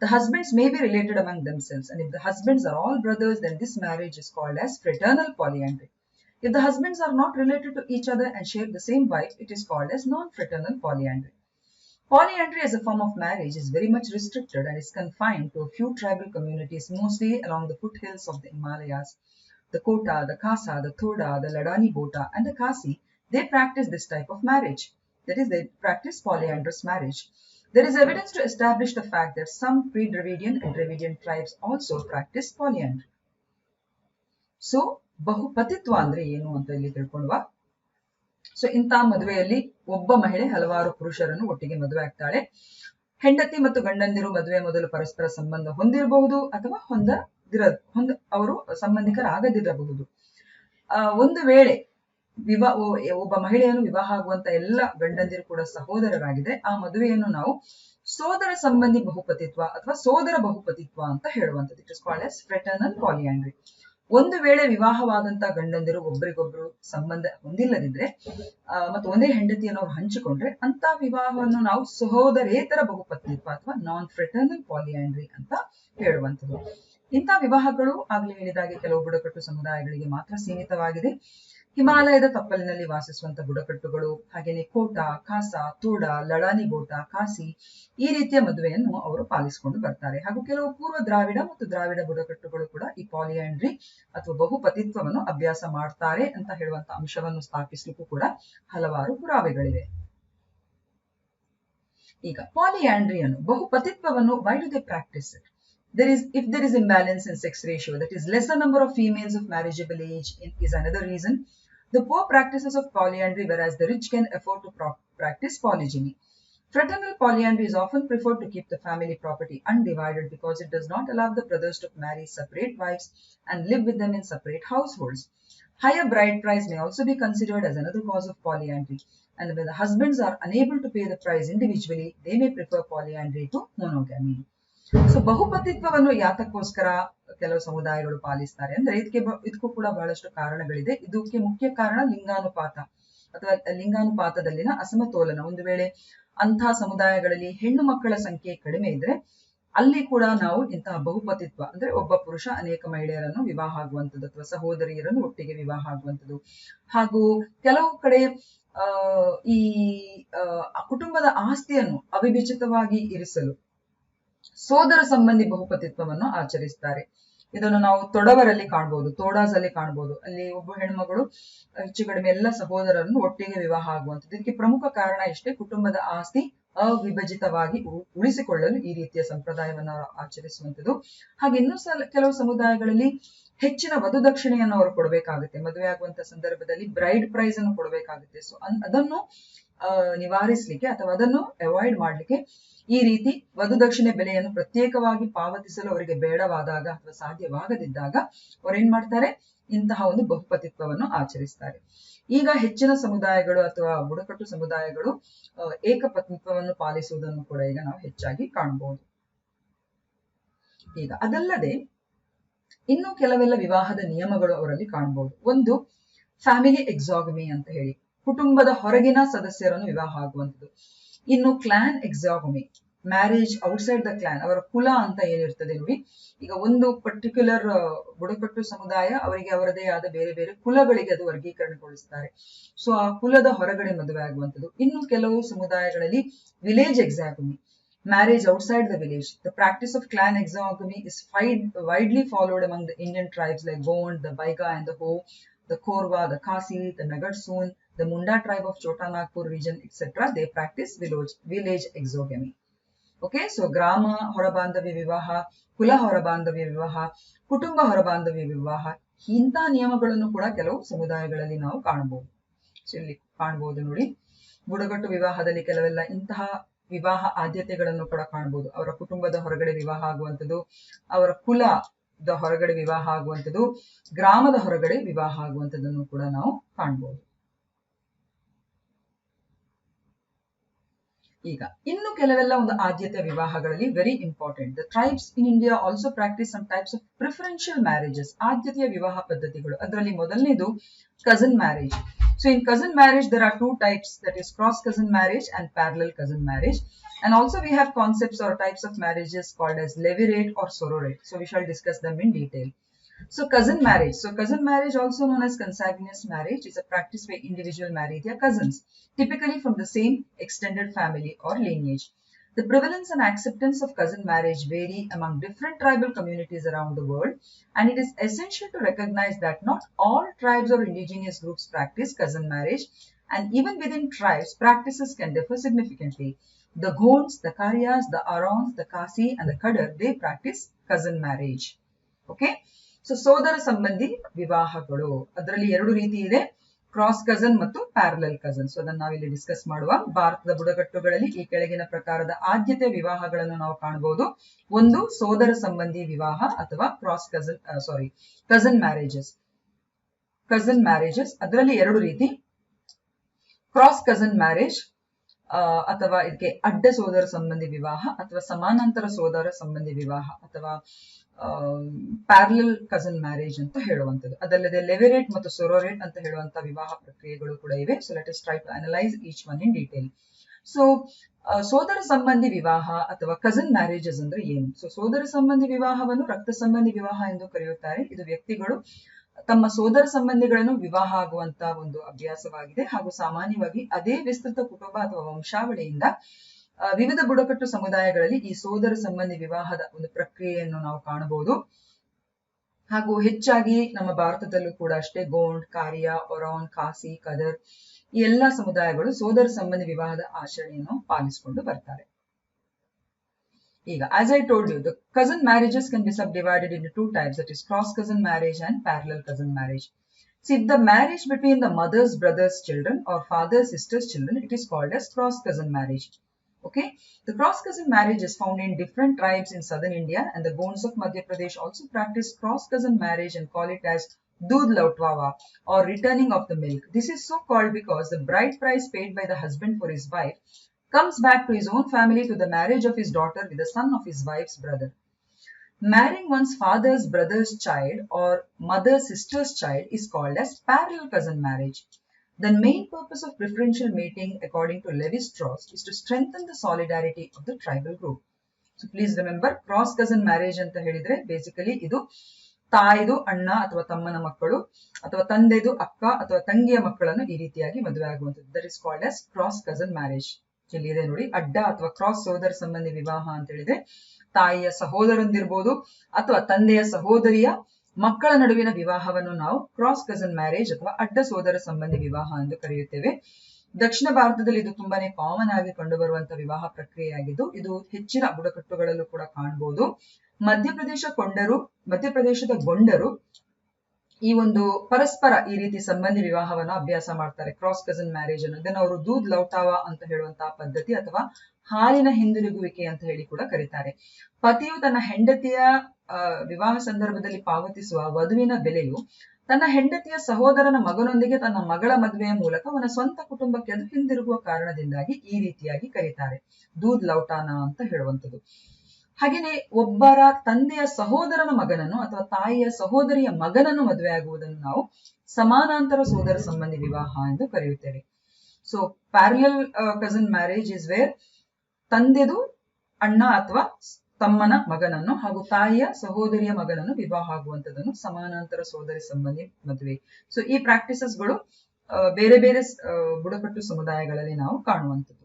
The husbands may be related among themselves, and if the husbands are all brothers, then this marriage is called as fraternal polyandry. If the husbands are not related to each other and share the same wife, it is called as non-fraternal polyandry. Polyandry as a form of marriage is very much restricted and is confined to a few tribal communities, mostly along the foothills of the Himalayas. The Kota, the Khasa, the Thoda, the Ladani Bota, and the Khasi, they practice this type of marriage. That is, they practice polyandrous marriage. There is evidence to establish the fact that some pre-Dravidian and Dravidian tribes also practice polyandry. So, ಬಹುಪತಿತ್ವ ಅಂದ್ರೆ ಏನು ಅಂತ ಇಲ್ಲಿ ತಿಳ್ಕೊಳ್ಳುವ. So ಇಂತಹ ಮದುವೆಯಲ್ಲಿ ಒಬ್ಬ ಮಹಿಳೆ ಹಲವಾರು ಪುರುಷರನ್ನು ಒಟ್ಟಿಗೆ ಮದುವೆ ಆಗ್ತಾಳೆ. ಹೆಂಡತಿ ಮತ್ತು ಗಂಡಂದಿರು ಮದುವೆ ಮೊದಲು ಪರಸ್ಪರ ಸಂಬಂಧ ಹೊಂದಿರಬಹುದು ಅಥವಾ ಅವರು ಸಂಬಂಧಿಕರಾಗದಿರಬಹುದು. ಒಂದು ವೇಳೆ ಒಬ್ಬ ಮಹಿಳೆಯನ್ನು ವಿವಾಹ ಆಗುವಂತ ಎಲ್ಲ ಗಂಡಂದಿರು ಕೂಡ ಸಹೋದರರಾಗಿದೆ, ಆ ಮದುವೆಯನ್ನು ನಾವು ಸೋದರ ಸಂಬಂಧಿ ಬಹುಪತಿತ್ವ ಅಥವಾ ಸೋದರ ಬಹುಪತಿತ್ವ ಅಂತ ಹೇಳುವಂಥದ್ದು. It is called as fraternal polyandry. ಒಂದು ವೇಳೆ ವಿವಾಹವಾದಂತ ಗಂಡಂದಿರು ಒಬ್ಬರಿಗೊಬ್ರು ಸಂಬಂಧ ಹೊಂದಿಲ್ಲದಿದ್ರೆ ಮತ್ತು ಒಂದೇ ಹೆಂಡತಿಯನ್ನು ಅವರು ಹಂಚಿಕೊಂಡ್ರೆ ಅಂತ ವಿವಾಹವನ್ನು ನಾವು ಸಹೋದರೇತರ ಬಹುಪತ್ನಿತ್ವ ಅಥವಾ ನಾನ್ ಫ್ರೆಟರ್ನಲ್ ಪಾಲಿಯಾಂಡ್ರಿ ಅಂತ ಹೇಳುವಂಥದ್ದು. ಇಂಥ ವಿವಾಹಗಳು ಆಗ್ಲೇ ಹೇಳಿದಾಗೆ ಕೆಲವು ಬುಡಕಟ್ಟು ಸಮುದಾಯಗಳಿಗೆ ಮಾತ್ರ ಸೀಮಿತವಾಗಿದೆ. ಹಿಮಾಲಯದ ತಪ್ಪಲಿನಲ್ಲಿ ವಾಸಿಸುವಂತ ಬುಡಕಟ್ಟುಗಳು, ಹಾಗೇನೆ ಕೋಟಾ, ಖಾಸಾ, ತೋಡಾ, ಲಡಾನಿ ಬೋಟಾ, ಖಾಸಿ ಈ ರೀತಿಯ ಮದುವೆಯನ್ನು ಅವರು ಪಾಲಿಸಿಕೊಂಡು ಬರ್ತಾರೆ. ಹಾಗೂ ಕೆಲವು ಪೂರ್ವ ದ್ರಾವಿಡ ಮತ್ತು ದ್ರಾವಿಡ ಬುಡಕಟ್ಟುಗಳು ಕೂಡ ಈ ಪಾಲಿಯಾಂಡ್ರಿ ಅಥವಾ ಬಹುಪತಿತ್ವವನ್ನು ಅಭ್ಯಾಸ ಮಾಡ್ತಾರೆ ಅಂತ ಹೇಳುವಂತ ಅಂಶವನ್ನು ಸ್ಥಾಪಿಸಲಿಕ್ಕೂ ಕೂಡ ಹಲವಾರು ಪುರಾವೆಗಳಿವೆ. ಈಗ ಪಾಲಿಯಾಂಡ್ರಿಯನ್ನು ಬಹುಪತಿತ್ವವನ್ನು why do they practice it? If there is imbalance in sex ratio, that is lesser number of females of marriageable age is another reason. The poor practices of polyandry, whereas the rich can afford to practice polygyny. Fraternal polyandry is often preferred to keep the family property undivided because it does not allow the brothers to marry separate wives and live with them in separate households. Higher bride price may also be considered as another cause of polyandry, and when the husbands are unable to pay the price individually, they may prefer polyandry to monogamy. So ಬಹುಪತಿತ್ವವನ್ನು ಯಾತಕ್ಕೋಸ್ಕರ ಕೆಲವು ಸಮುದಾಯಗಳು ಪಾಲಿಸ್ತಾರೆ ಅಂದ್ರೆ ಇದಕ್ಕೂ ಕೂಡ ಬಹಳಷ್ಟು ಕಾರಣಗಳಿದೆ. ಇದಕ್ಕೆ ಮುಖ್ಯ ಕಾರಣ ಲಿಂಗಾನುಪಾತ ಅಥವಾ ಲಿಂಗಾನುಪಾತದಲ್ಲಿನ ಅಸಮತೋಲನ. ಒಂದು ವೇಳೆ ಅಂತಹ ಸಮುದಾಯಗಳಲ್ಲಿ ಹೆಣ್ಣು ಮಕ್ಕಳ ಸಂಖ್ಯೆ ಕಡಿಮೆ ಇದ್ರೆ ಅಲ್ಲಿ ಕೂಡ ನಾವು ಇಂತಹ ಬಹುಪತಿತ್ವ ಅಂದ್ರೆ ಒಬ್ಬ ಪುರುಷ ಅನೇಕ ಮಹಿಳೆಯರನ್ನು ವಿವಾಹ ಆಗುವಂಥದ್ದು ಅಥವಾ ಸಹೋದರಿಯರನ್ನು ಒಟ್ಟಿಗೆ ವಿವಾಹ ಆಗುವಂಥದ್ದು. ಹಾಗೂ ಕೆಲವು ಕಡೆ ಈ ಕುಟುಂಬದ ಆಸ್ತಿಯನ್ನು ಅವಿಭಜಿತವಾಗಿ ಇರಿಸಲು ಸೋದರ ಸಂಬಂಧಿ ಬಹುಪತಿತ್ವವನ್ನು ಆಚರಿಸ್ತಾರೆ. ಇದನ್ನು ನಾವು ತೊಡವರಲ್ಲಿ ಕಾಣಬಹುದು, ತೋಡಾಸ್ ಅಲ್ಲಿ ಕಾಣಬಹುದು. ಅಲ್ಲಿ ಒಬ್ಬ ಹೆಣ್ಮಗಳು ಹೆಚ್ಚು ಕಡಿಮೆ ಎಲ್ಲ ಸಹೋದರರನ್ನು ಒಟ್ಟಿಗೆ ವಿವಾಹ ಆಗುವಂಥದ್ದು. ಇದಕ್ಕೆ ಪ್ರಮುಖ ಕಾರಣ ಇಷ್ಟೇ, ಕುಟುಂಬದ ಆಸ್ತಿ ಅವಿಭಜಿತವಾಗಿ ಉಳಿಸಿಕೊಳ್ಳಲು ಈ ರೀತಿಯ ಸಂಪ್ರದಾಯವನ್ನು ಆಚರಿಸುವಂಥದ್ದು. ಹಾಗೆ ಇನ್ನೂ ಕೆಲವು ಸಮುದಾಯಗಳಲ್ಲಿ ಹೆಚ್ಚಿನ ವಧು ದಕ್ಷಿಣೆಯನ್ನು ಅವರು ಕೊಡಬೇಕಾಗುತ್ತೆ. ಮದುವೆ ಆಗುವಂತ ಸಂದರ್ಭದಲ್ಲಿ ಬ್ರೈಡ್ ಪ್ರೈಸ್ ಅನ್ನು ಕೊಡಬೇಕಾಗುತ್ತೆ. ಸೊ ಅದನ್ನು ನಿವಾರಿಸಲಿಕ್ಕೆ ಅಥವಾ ಅದನ್ನು ಅವಾಯ್ಡ್ ಮಾಡಲಿಕ್ಕೆ ಈ ರೀತಿ ವಧುದಕ್ಷಿಣೆ ಬೆಲೆಯನ್ನು ಪ್ರತ್ಯೇಕವಾಗಿ ಪಾವತಿಸಲು ಅವರಿಗೆ ಬೇಡವಾದಾಗ ಅಥವಾ ಸಾಧ್ಯವಾಗದಿದ್ದಾಗ ಅವ್ರೇನ್ ಮಾಡ್ತಾರೆ, ಇಂತಹ ಒಂದು ಬಹುಪತಿತ್ವವನ್ನು ಆಚರಿಸ್ತಾರೆ. ಈಗ ಹೆಚ್ಚಿನ ಸಮುದಾಯಗಳು ಅಥವಾ ಬುಡಕಟ್ಟು ಸಮುದಾಯಗಳು ಏಕಪತ್ನಿತ್ವವನ್ನು ಪಾಲಿಸುವುದನ್ನು ಕೂಡ ಈಗ ನಾವು ಹೆಚ್ಚಾಗಿ ಕಾಣಬಹುದು. ಈಗ ಅದಲ್ಲದೆ ಇನ್ನು ಕೆಲವೆಲ್ಲ ವಿವಾಹದ ನಿಯಮಗಳು ಅವರಲ್ಲಿ ಕಾಣಬಹುದು. ಒಂದು ಫ್ಯಾಮಿಲಿ ಎಕ್ಸಾಗಮಿ ಅಂತ ಹೇಳಿ, ಕುಟುಂಬದ ಹೊರಗಿನ ಸದಸ್ಯರನ್ನು ವಿವಾಹ ಆಗುವಂಥದ್ದು. ಇನ್ನು clan exogamy, marriage outside the clan, ಅವರ ಕುಲ ಅಂತ ಏನಿರ್ತದೆ ನೋಡಿ. ಈಗ ಒಂದು ಪರ್ಟಿಕ್ಯುಲರ್ ಬುಡಕಟ್ಟು ಸಮುದಾಯ ಅವರಿಗೆ ಅವರದೇ ಆದ ಬೇರೆ ಬೇರೆ ಕುಲಗಳಿಗೆ ಅದು ವರ್ಗೀಕರಣಗೊಳಿಸ್ತಾರೆ. ಸೊ ಆ ಕುಲದ ಹೊರಗಡೆ ಮದುವೆ ಆಗುವಂಥದ್ದು. ಇನ್ನು ಕೆಲವು ಸಮುದಾಯಗಳಲ್ಲಿ village ಎಕ್ಸಾಗಮಿ, marriage outside the village. The practice of clan exogamy is widely followed among the Indian tribes like Gond, the Baiga and the Ho, the Korwa, the Kasi, the Nagarsoon, the Munda tribe of Chota Nagpur region, etc. They practice village exogamy. Okay, so Grama ಹೊರಬಾಂಧವ್ಯ ವಿವಾಹ, ಕುಲ ಹೊರಬಾಂಧವ್ಯ ವಿವಾಹ, ಕುಟುಂಬ ಹೊರಬಾಂಧವ್ಯ ವಿವಾಹ, ಇಂತಹ ನಿಯಮಗಳನ್ನು ಕೂಡ ಕೆಲವು ಸಮುದಾಯಗಳಲ್ಲಿ ನಾವು ಕಾಣಬಹುದು. ಸೊ ಇಲ್ಲಿ ಕಾಣಬಹುದು ನೋಡಿ, ಬುಡಕಟ್ಟು ವಿವಾಹದಲ್ಲಿ ಕೆಲವೆಲ್ಲ ಇಂತಹ ವಿವಾಹ ಆದ್ಯತೆಗಳನ್ನು ಕೂಡ ಕಾಣಬಹುದು. ಅವರ ಕುಟುಂಬದ ಹೊರಗಡೆ ವಿವಾಹ ಆಗುವಂಥದ್ದು, ಅವರ ಕುಲದ ಹೊರಗಡೆ ವಿವಾಹ ಆಗುವಂಥದ್ದು, ಗ್ರಾಮದ ಹೊರಗಡೆ ವಿವಾಹ ಆಗುವಂಥದ್ದನ್ನು ಕೂಡ ನಾವು ಕಾಣಬಹುದು. ಈಗ ಇನ್ನು ಕೆಲವೆಲ್ಲ ಒಂದು ಆದ್ಯತೆ ವಿವಾಹಗಳಲ್ಲಿ very important. The tribes in India also practise some types of preferential marriages. ಆದ್ಯತೆಯ ವಿವಾಹ ಪದ್ಧತಿಗಳು, ಅದರಲ್ಲಿ ಮೊದಲನೇದು cousin marriage. So in cousin marriage there are two types, that is cross cousin marriage and parallel cousin marriage. And also we have concepts or types of marriages called as levirate or sororate. So we shall discuss them in detail. So cousin marriage. So cousin marriage, also known as consanguineous marriage, is a practice where individuals marry their cousins, typically from the same extended family or lineage. The prevalence and acceptance of cousin marriage vary among different tribal communities around the world, and it is essential to recognize that not all tribes or indigenous groups practice cousin marriage, and even within tribes, practices can differ significantly. The Gonds, the Karyas, the Arons, the Kasi, and the Kadar, they practice cousin marriage. Okay? So, ಸೋದರ ಸಂಬಂಧಿ ವಿವಾಹಗಳು, ಅದರಲ್ಲಿ ಎರಡು ರೀತಿ ಇದೆ, cross cousin ಮತ್ತು parallel cousin. So ಅದನ್ನು ನಾವಿಲ್ಲಿ discuss ಮಾಡುವ. ಭಾರತದ ಬುಡಕಟ್ಟುಗಳಲ್ಲಿ ಈ ಕೆಳಗಿನ ಪ್ರಕಾರದ ಆದ್ಯತೆ ವಿವಾಹಗಳನ್ನು ನಾವು ಕಾಣಬಹುದು. ಒಂದು, ಸೋದರ ಸಂಬಂಧಿ ವಿವಾಹ ಅಥವಾ ಕಸನ್ ಮ್ಯಾರೇಜಸ್. ಅದರಲ್ಲಿ ಎರಡು ರೀತಿ, ಕ್ರಾಸ್ ಕಸನ್ ಮ್ಯಾರೇಜ್ ಅಥವಾ ಇದಕ್ಕೆ ಅಡ್ಡ ಸೋದರ ಸಂಬಂಧಿ ವಿವಾಹ ಅಥವಾ ಸಮಾನಾಂತರ ಸೋದರ ಸಂಬಂಧಿ ವಿವಾಹ ಅಥವಾ ಪ್ಯಾರಲಲ್ ಕಸನ್ ಮ್ಯಾರೇಜ್ ಅಂತ ಹೇಳುವಂಥದ್ದು. ಅದಲ್ಲದೆ ಲೆವಿರೇಟ್ ಮತ್ತು ಸೊರೋರೇಟ್ ಅಂತ ಹೇಳುವಂತ ವಿವಾಹ ಪ್ರಕ್ರಿಯೆಗಳು ಕೂಡ ಇವೆ. So let us try to analyse each one in detail. So ಸೋದರ ಸಂಬಂಧಿ ವಿವಾಹ ಅಥವಾ ಕಸನ್ ಮ್ಯಾರೇಜಸ್ ಅಂದ್ರೆ ಏನು? ಸೊ ಸೋದರ ಸಂಬಂಧಿ ವಿವಾಹವನ್ನು ರಕ್ತ ಸಂಬಂಧಿ ವಿವಾಹ ಎಂದು ಕರೆಯುತ್ತಾರೆ. ಇದು ವ್ಯಕ್ತಿಗಳು ತಮ್ಮ ಸೋದರ ಸಂಬಂಧಿಗಳನ್ನು ವಿವಾಹ ಆಗುವಂತ ಒಂದು ಅಭ್ಯಾಸವಾಗಿದೆ, ಹಾಗೂ ಸಾಮಾನ್ಯವಾಗಿ ಅದೇ ವಿಸ್ತೃತ ಕುಟುಂಬ ಅಥವಾ ವಂಶಾವಳಿಯಿಂದ ವಿವಿಧ ಬುಡಕಟ್ಟು ಸಮುದಾಯಗಳಲ್ಲಿ ಈ ಸೋದರ ಸಂಬಂಧಿ ವಿವಾಹದ ಒಂದು ಪ್ರಕ್ರಿಯೆಯನ್ನು ನಾವು ಕಾಣಬಹುದು. ಹಾಗೂ ಹೆಚ್ಚಾಗಿ ನಮ್ಮ ಭಾರತದಲ್ಲೂ ಕೂಡ ಅಷ್ಟೇ ಗೋಂಡ್, ಕಾರಿಯಾ, ಒರಾನ್, ಖಾಸಿ, ಕದರ್ ಈ ಎಲ್ಲಾ ಸಮುದಾಯಗಳು ಸೋದರ ಸಂಬಂಧಿ ವಿವಾಹದ ಆಚರಣೆಯನ್ನು ಪಾಲಿಸಿಕೊಂಡು ಬರ್ತಾರೆ. ಈಗ as I told you, the cousin marriages can be subdivided into two types, that is cross cousin marriage and parallel cousin marriage. See, if the marriage between the mother's brother's children or father's sister's children, it is called as cross cousin marriage. Okay, the cross cousin marriage is found in different tribes in southern India, and the Gonds of Madhya Pradesh also practice cross cousin marriage and call it as doodh lautwawa or returning of the milk. This is so called because the bride price paid by the husband for his wife comes back to his own family to the marriage of his daughter with the son of his wife's brother. Marrying one's father's brother's child or mother's sister's child is called as parallel cousin marriage. The main purpose of preferential mating, according to Lévi-Strauss, is to strengthen the solidarity of the tribal group. So please remember, cross cousin marriage anta helidre basically idu ತಾಯಿದು ಅಣ್ಣ ಅಥವಾ ತಮ್ಮನ ಮಕ್ಕಳು ಅಥವಾ ತಂದೆದು ಅಕ್ಕ ಅಥವಾ ತಂಗಿಯ ಮಕ್ಕಳನ್ನು ಈ ರೀತಿಯಾಗಿ ಮದುವೆ ಆಗುವಂಥದ್ದು. That is called as cross cousin marriage. ಇಲ್ಲಿ ಇದೆ ನೋಡಿ, ಅಡ್ಡ ಅಥವಾ ಕ್ರಾಸ್ ಸೋದರ ಸಂಬಂಧಿ ವಿವಾಹ ಅಂತ ಹೇಳಿದ್ರೆ ತಾಯಿಯ ಸಹೋದರಂದಿರ್ಬೋದು ಅಥವಾ ತಂದೆಯ ಸಹೋದರಿಯ ಮಕ್ಕಳ ನಡುವಿನ ವಿವಾಹವನ್ನು ನಾವು ಕ್ರಾಸ್ ಕಸನ್ ಮ್ಯಾರೇಜ್ ಅಥವಾ ಅಡ್ಡ ಸೋದರ ಸಂಬಂಧಿ ವಿವಾಹ ಎಂದು ಕರೆಯುತ್ತೇವೆ. ದಕ್ಷಿಣ ಭಾರತದಲ್ಲಿ ಇದು ತುಂಬಾನೇ ಕಾಮನ್ ಆಗಿ ಕಂಡುಬರುವಂತಹ ವಿವಾಹ ಪ್ರಕ್ರಿಯೆಯಾಗಿದ್ದು, ಇದು ಹೆಚ್ಚಿನ ಬುಡಕಟ್ಟುಗಳಲ್ಲೂ ಕೂಡ ಕಾಣಬಹುದು. ಮಧ್ಯಪ್ರದೇಶದ ಗೊಂಡರು ಈ ಒಂದು ಪರಸ್ಪರ ಈ ರೀತಿ ಸಂಬಂಧಿ ವಿವಾಹವನ್ನ ಅಭ್ಯಾಸ ಮಾಡ್ತಾರೆ, ಕ್ರಾಸ್ ಕಸನ್ ಮ್ಯಾರೇಜ್ ಅನ್ನು. ಇದನ್ನ ಅವರು ದೂದ್ ಲೌಟಾವ ಅಂತ ಹೇಳುವಂತಹ ಪದ್ಧತಿ ಅಥವಾ ಹಾಲಿನ ಹಿಂದಿರುಗುವಿಕೆ ಅಂತ ಹೇಳಿ ಕೂಡ ಕರೀತಾರೆ. ಪತಿಯು ತನ್ನ ಹೆಂಡತಿಯ ವಿವಾಹ ಸಂದರ್ಭದಲ್ಲಿ ಪಾವತಿಸುವ ವಧುವಿನ ಬೆಲೆಯು ತನ್ನ ಹೆಂಡತಿಯ ಸಹೋದರನ ಮಗನೊಂದಿಗೆ ತನ್ನ ಮಗಳ ಮದುವೆಯ ಮೂಲಕ ಅವನ ಸ್ವಂತ ಕುಟುಂಬಕ್ಕೆ ಅದು ಹಿಂದಿರುಗುವ ಕಾರಣದಿಂದಾಗಿ ಈ ರೀತಿಯಾಗಿ ಕರೀತಾರೆ, ದೂದ್ ಲೌಟಾನ ಅಂತ ಹೇಳುವಂಥದ್ದು. ಹಾಗೇನೆ ಒಬ್ಬರ ತಂದೆಯ ಸಹೋದರನ ಮಗನನ್ನು ಅಥವಾ ತಾಯಿಯ ಸಹೋದರಿಯ ಮಗನನ್ನು ಮದುವೆಯಾಗುವುದನ್ನು ನಾವು ಸಮಾನಾಂತರ ಸೋದರ ಸಂಬಂಧಿ ವಿವಾಹ ಎಂದು ಕರೆಯುತ್ತೇವೆ. So parallel cousin marriage is where ತಂದೆದು ಅಣ್ಣ ಅಥವಾ ತಮ್ಮನ ಮಗನನ್ನು ಹಾಗೂ ತಾಯಿಯ ಸಹೋದರಿಯ ಮಗನನ್ನು ವಿವಾಹ ಆಗುವಂತದನ್ನು ಸಮಾನಾಂತರ ಸೋದರಿ ಸಂಬಂಧಿ ಮದುವೆ. ಸೊ ಈ ಪ್ರಾಕ್ಟೀಸಸ್ಗಳು ಬೇರೆ ಬೇರೆ ಬುಡಕಟ್ಟು ಸಮುದಾಯಗಳಲ್ಲಿ ನಾವು ಕಾಣುವಂಥದ್ದು.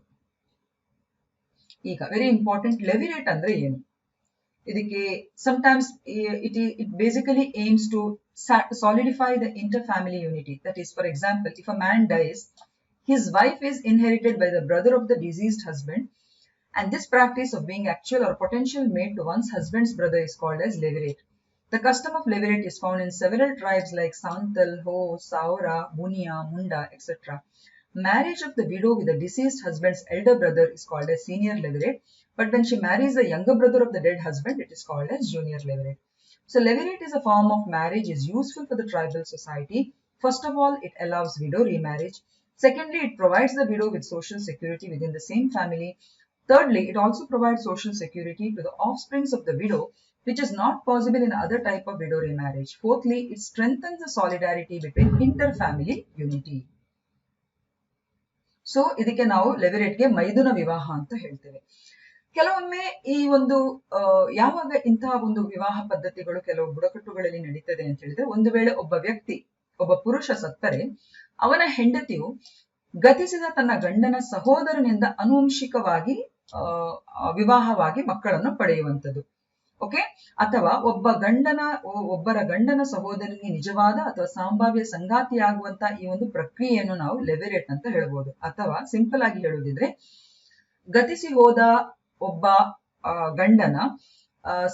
ಈಗ ವೆರಿ ಇಂಪಾರ್ಟೆಂಟ್, ಲೆವಿರೇಟ್ ಅಂದ್ರೆ ಏನು? ಇದಕ್ಕೆ sometimes it basically aims to solidify the inter-family unity. That is, for example, if a man dies, his wife is inherited by the brother of the deceased husband, and this practice of being actual or potential mate to one's husband's brother is called as levirate. The custom of levirate is found in several tribes like Santal, Ho, Saura, Bunia, Munda, etc. Marriage of the widow with the deceased husband's elder brother is called as senior levirate, but when she marries the younger brother of the dead husband, it is called as junior levirate. So levirate is a form of marriage, is useful for the tribal society. First of all, it allows widow remarriage. Secondly, it provides the widow with social security within the same family. Thirdly, it also provides social security to the offsprings of the widow, which is not possible in other type of widow remarriage. Fourthly, it strengthens the solidarity between inter-family unity. So ಇದಕ್ಕೆ ನಾವು ಲೆವಿರೇಟ್ಗೆ ಮೈದುನ ವಿವಾಹ ಅಂತ ಹೇಳ್ತೇವೆ. ಕೆಲವೊಮ್ಮೆ ಈ ಒಂದು ಯಾವಾಗ ಇಂತಹ ಒಂದು ವಿವಾಹ ಪದ್ಧತಿಗಳು ಕೆಲವು ಬುಡಕಟ್ಟುಗಳಲ್ಲಿ ನಡೀತದೆ ಅಂತ ಹೇಳಿದ್ರೆ, ಒಂದು ವೇಳೆ ಒಬ್ಬ ಪುರುಷ ಸತ್ತರೆ ಅವನ ಹೆಂಡತಿಯು ಗತಿಸಿದ ತನ್ನ ಗಂಡನ ಸಹೋದರನಿಂದ ಆನುವಂಶಿಕವಾಗಿ ವಿವಾಹವಾಗಿ ಮಕ್ಕಳನ್ನು ಪಡೆಯುವಂಥದ್ದು. ಓಕೆ, ಅಥವಾ ಒಬ್ಬರ ಗಂಡನ ಸಹೋದರನಿಗೆ ನಿಜವಾದ ಅಥವಾ ಸಂಭಾವ್ಯ ಸಂಗಾತಿಯಾಗುವಂತ ಈ ಒಂದು ಪ್ರಕ್ರಿಯೆಯನ್ನು ನಾವು ಲೆವಿರೇಟ್ ಅಂತ ಹೇಳ್ಬೋದು. ಅಥವಾ ಸಿಂಪಲ್ ಆಗಿ ಹೇಳುವುದಿದ್ರೆ, ಗತಿಸಿ ಹೋದ ಒಬ್ಬ ಗಂಡನ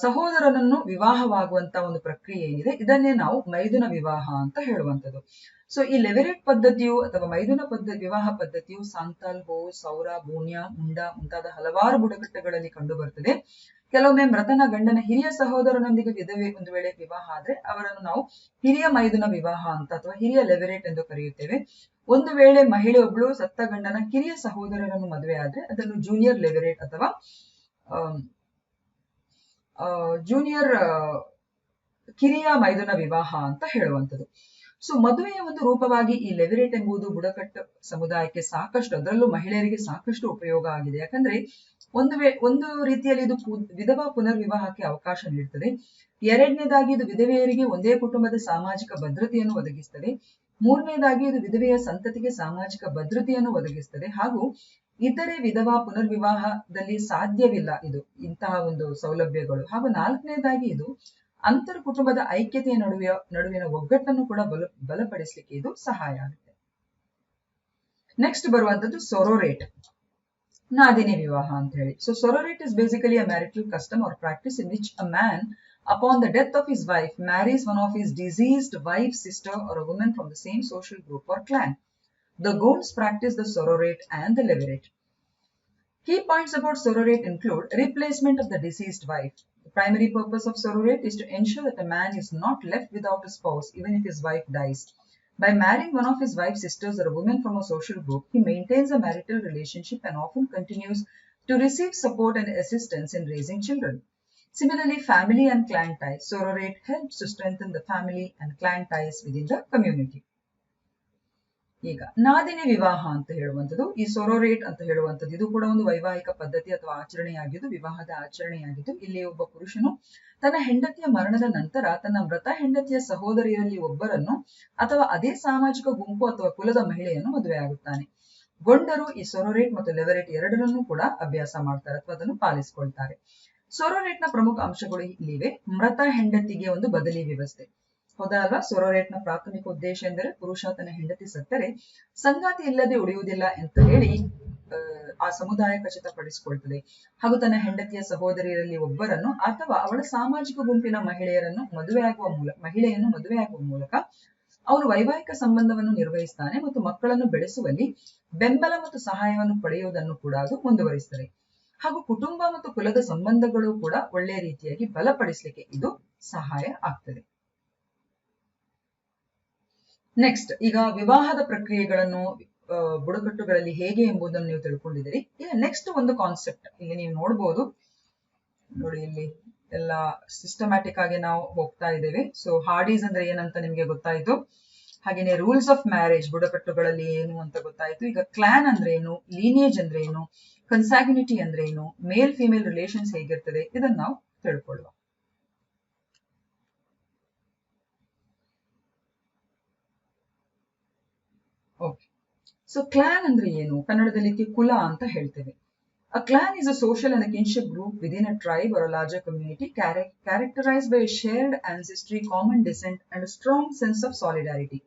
ಸಹೋದರನನ್ನು ವಿವಾಹವಾಗುವಂತ ಒಂದು ಪ್ರಕ್ರಿಯೆ ಏನಿದೆ, ಇದನ್ನೇ ನಾವು ಮೈದುನ ವಿವಾಹ ಅಂತ ಹೇಳುವಂಥದ್ದು. ಸೊ ಈ ಲೆವಿರೇಟ್ ಪದ್ಧತಿಯು ಅಥವಾ ಮೈದುನ ವಿವಾಹ ಪದ್ಧತಿಯು ಸಾಂತಾಲ್, ಹೋ, ಸೌರ, ಬೂನ್ಯಾ, ಮುಂಡಾ ಮುಂತಾದ ಹಲವಾರು ಬುಡಕಟ್ಟುಗಳಲ್ಲಿ ಕಂಡು ಬರ್ತದೆ. ಕೆಲವೊಮ್ಮೆ ಮೃತನ ಗಂಡನ ಹಿರಿಯ ಸಹೋದರನೊಂದಿಗೆ ವಿಧವೆ ಒಂದು ವೇಳೆ ವಿವಾಹ ಆದ್ರೆ ಅವರನ್ನು ನಾವು ಹಿರಿಯ ಮೈದುನ ವಿವಾಹ ಅಂತ ಅಥವಾ ಹಿರಿಯ ಲೆವಿರೇಟ್ ಎಂದು ಕರೆಯುತ್ತೇವೆ. ಒಂದು ವೇಳೆ ಮಹಿಳೆ ಒಬ್ಳು ಸತ್ತ ಗಂಡನ ಕಿರಿಯ ಸಹೋದರರನ್ನು ಮದುವೆ ಆದ್ರೆ ಅದನ್ನು ಜೂನಿಯರ್ ಲೆವಿರೇಟ್ ಅಥವಾ ಜೂನಿಯರ್ ಕಿರಿಯ ಮೈದುನ ವಿವಾಹ ಅಂತ ಹೇಳುವಂಥದ್ದು. ಸೊ ಮದುವೆಯ ಒಂದು ರೂಪವಾಗಿ ಈ ಲೆವಿರೇಟ್ ಎಂಬುದು ಬುಡಕಟ್ಟು ಸಮುದಾಯಕ್ಕೆ ಸಾಕಷ್ಟು, ಅದರಲ್ಲೂ ಮಹಿಳೆಯರಿಗೆ ಸಾಕಷ್ಟು ಉಪಯೋಗ ಆಗಿದೆ. ಯಾಕಂದ್ರೆ ಒಂದು ರೀತಿಯಲ್ಲಿ ಇದು ವಿಧವಾ ಪುನರ್ವಿವಾಹಕ್ಕೆ ಅವಕಾಶ ನೀಡುತ್ತದೆ. ಎರಡನೇದಾಗಿ ಇದು ವಿಧವೆಯರಿಗೆ ಒಂದೇ ಕುಟುಂಬದ ಸಾಮಾಜಿಕ ಭದ್ರತೆಯನ್ನು ಒದಗಿಸುತ್ತದೆ. ಮೂರನೇದಾಗಿ ಇದು ವಿಧವೆಯ ಸಂತತಿಗೆ ಸಾಮಾಜಿಕ ಭದ್ರತೆಯನ್ನು ಒದಗಿಸುತ್ತದೆ ಹಾಗೂ ಇತರೆ ವಿಧವಾ ಪುನರ್ವಿವಾಹದಲ್ಲಿ ಸಾಧ್ಯವಿಲ್ಲ ಇಂತಹ ಒಂದು ಸೌಲಭ್ಯಗಳು. ಹಾಗೂ ನಾಲ್ಕನೇದಾಗಿ ಇದು ಅಂತರ್ ಕುಟುಂಬದ ಐಕ್ಯತೆಯ ನಡುವಿನ ಒಗ್ಗಟ್ಟನ್ನು ಕೂಡ ಬಲಪಡಿಸಲಿಕ್ಕೆ ಇದು ಸಹಾಯ ಆಗುತ್ತೆ. ನೆಕ್ಸ್ಟ್ ಬರುವಂತದ್ದು ಸೊರೋರೇಟ್, ನಾದಿನಿ ವಿವಾಹ ಅಂತ ಹೇಳಿ. So sororate is basically a marital custom or practice in which a man upon the death of his wife marries one of his deceased wife's sister or a woman from the same social group or clan. The Gonds practice the sororate and the levirate. Key points about sororate include replacement of the deceased wife. The primary purpose of sororate is to ensure that a man is not left without a spouse even if his wife dies. By marrying one of his wife's sisters or a woman from a social group, he maintains a marital relationship and often continues to receive support and assistance in raising children. Similarly, family and clan ties. Sororate helps to strengthen the family and clan ties within the community. ಈಗ ನಾದಿನಿ ವಿವಾಹ ಅಂತ ಹೇಳುವಂಥದ್ದು, ಈ ಸೊರೋರೇಟ್ ಅಂತ ಹೇಳುವಂಥದ್ದು ಇದು ಕೂಡ ಒಂದು ವೈವಾಹಿಕ ಪದ್ಧತಿ ಅಥವಾ ಆಚರಣೆಯಾಗಿದ್ದು, ವಿವಾಹದ ಆಚರಣೆಯಾಗಿದ್ದು, ಇಲ್ಲಿ ಒಬ್ಬ ಪುರುಷನು ತನ್ನ ಹೆಂಡತಿಯ ಮರಣದ ನಂತರ ತನ್ನ ಮೃತ ಹೆಂಡತಿಯ ಸಹೋದರಿಯರಲ್ಲಿ ಒಬ್ಬರನ್ನು ಅಥವಾ ಅದೇ ಸಾಮಾಜಿಕ ಗುಂಪು ಅಥವಾ ಕುಲದ ಮಹಿಳೆಯನ್ನು ಮದುವೆಯಾಗುತ್ತಾನೆ. ಗೊಂಡರು ಈ ಸೊರೋರೇಟ್ ಮತ್ತು ಲೆವರೇಟ್ ಎರಡರನ್ನೂ ಕೂಡ ಅಭ್ಯಾಸ ಮಾಡ್ತಾರೆ ಅಥವಾ ಅದನ್ನು ಪಾಲಿಸಿಕೊಳ್ತಾರೆ. ಸೊರೋರೇಟ್ ನ ಪ್ರಮುಖ ಅಂಶಗಳು ಇಲ್ಲಿವೆ. ಮೃತ ಹೆಂಡತಿಗೆ ಒಂದು ಬದಲಿ ವ್ಯವಸ್ಥೆ, ಹೌದಾ ಅಲ್ವಾ? ಸೊರೋರೇಟ್ ನ ಪ್ರಾಥಮಿಕ ಉದ್ದೇಶ ಎಂದರೆ ಪುರುಷ ತನ್ನ ಹೆಂಡತಿ ಸತ್ತರೆ ಸಂಗಾತಿ ಇಲ್ಲದೆ ಉಳಿಯುವುದಿಲ್ಲ ಅಂತ ಹೇಳಿ ಆ ಸಮುದಾಯ ಖಚಿತಪಡಿಸಿಕೊಳ್ತದೆ. ಹಾಗೂ ತನ್ನ ಹೆಂಡತಿಯ ಸಹೋದರಿಯರಲ್ಲಿ ಒಬ್ಬರನ್ನು ಅಥವಾ ಅವಳ ಸಾಮಾಜಿಕ ಗುಂಪಿನ ಮಹಿಳೆಯನ್ನು ಮದುವೆಯಾಗುವ ಮೂಲಕ ಅವನು ವೈವಾಹಿಕ ಸಂಬಂಧವನ್ನು ನಿರ್ವಹಿಸ್ತಾನೆ ಮತ್ತು ಮಕ್ಕಳನ್ನು ಬೆಳೆಸುವಲ್ಲಿ ಬೆಂಬಲ ಮತ್ತು ಸಹಾಯವನ್ನು ಪಡೆಯುವುದನ್ನು ಕೂಡ ಅದು ಮುಂದುವರಿಸ್ತದೆ. ಹಾಗೂ ಕುಟುಂಬ ಮತ್ತು ಕುಲದ ಸಂಬಂಧಗಳು ಕೂಡ ಒಳ್ಳೆಯ ರೀತಿಯಾಗಿ ಬಲಪಡಿಸಲಿಕ್ಕೆ ಇದು ಸಹಾಯ ಆಗ್ತದೆ. ನೆಕ್ಸ್ಟ್, ಈಗ ವಿವಾಹದ ಪ್ರಕ್ರಿಯೆಗಳನ್ನು ಬುಡಕಟ್ಟುಗಳಲ್ಲಿ ಹೇಗೆ ಎಂಬುದನ್ನು ನೀವು ತಿಳ್ಕೊಂಡಿದ್ದೀರಿ. ಈಗ ನೆಕ್ಸ್ಟ್ ಒಂದು ಕಾನ್ಸೆಪ್ಟ್ ಇಲ್ಲಿ ನೀವು ನೋಡ್ಬೋದು ನೋಡಿ, ಇಲ್ಲಿ ಎಲ್ಲ ಸಿಸ್ಟಮ್ಯಾಟಿಕ್ ಆಗಿ ನಾವು ಹೋಗ್ತಾ ಇದ್ದೇವೆ. ಸೊ ಹಾಡೀಸ್ ಅಂದ್ರೆ ಏನಂತ ನಿಮ್ಗೆ ಗೊತ್ತಾಯ್ತು. ಹಾಗೇನೆ ರೂಲ್ಸ್ ಆಫ್ ಮ್ಯಾರೇಜ್ ಬುಡಕಟ್ಟುಗಳಲ್ಲಿ ಏನು ಅಂತ ಗೊತ್ತಾಯ್ತು. ಈಗ ಕ್ಲಾನ್ ಅಂದ್ರೆ ಏನು, ಲೀನಿಯೇಜ್ ಅಂದ್ರೆ ಏನು, ಕನ್ಸಾಗ್ಯುನಿಟಿ ಅಂದ್ರೆ ಏನು, ಮೇಲ್ ಫಿಮೇಲ್ ರಿಲೇಷನ್ಸ್ ಹೇಗಿರ್ತದೆ, ಇದನ್ನ ನಾವು ತಿಳ್ಕೊಳ್ಳುವ. ಓಕೆ, ಸೊ ಕ್ಲಾನ್ ಅಂದ್ರೆ ಏನು, ಕನ್ನಡದಲ್ಲಿ ಕುಲ ಅಂತ ಹೇಳ್ತೇವೆ. A clan is a social and a kinship group within a tribe or a larger community characterized by a shared ancestry, common descent, and a strong sense of solidarity.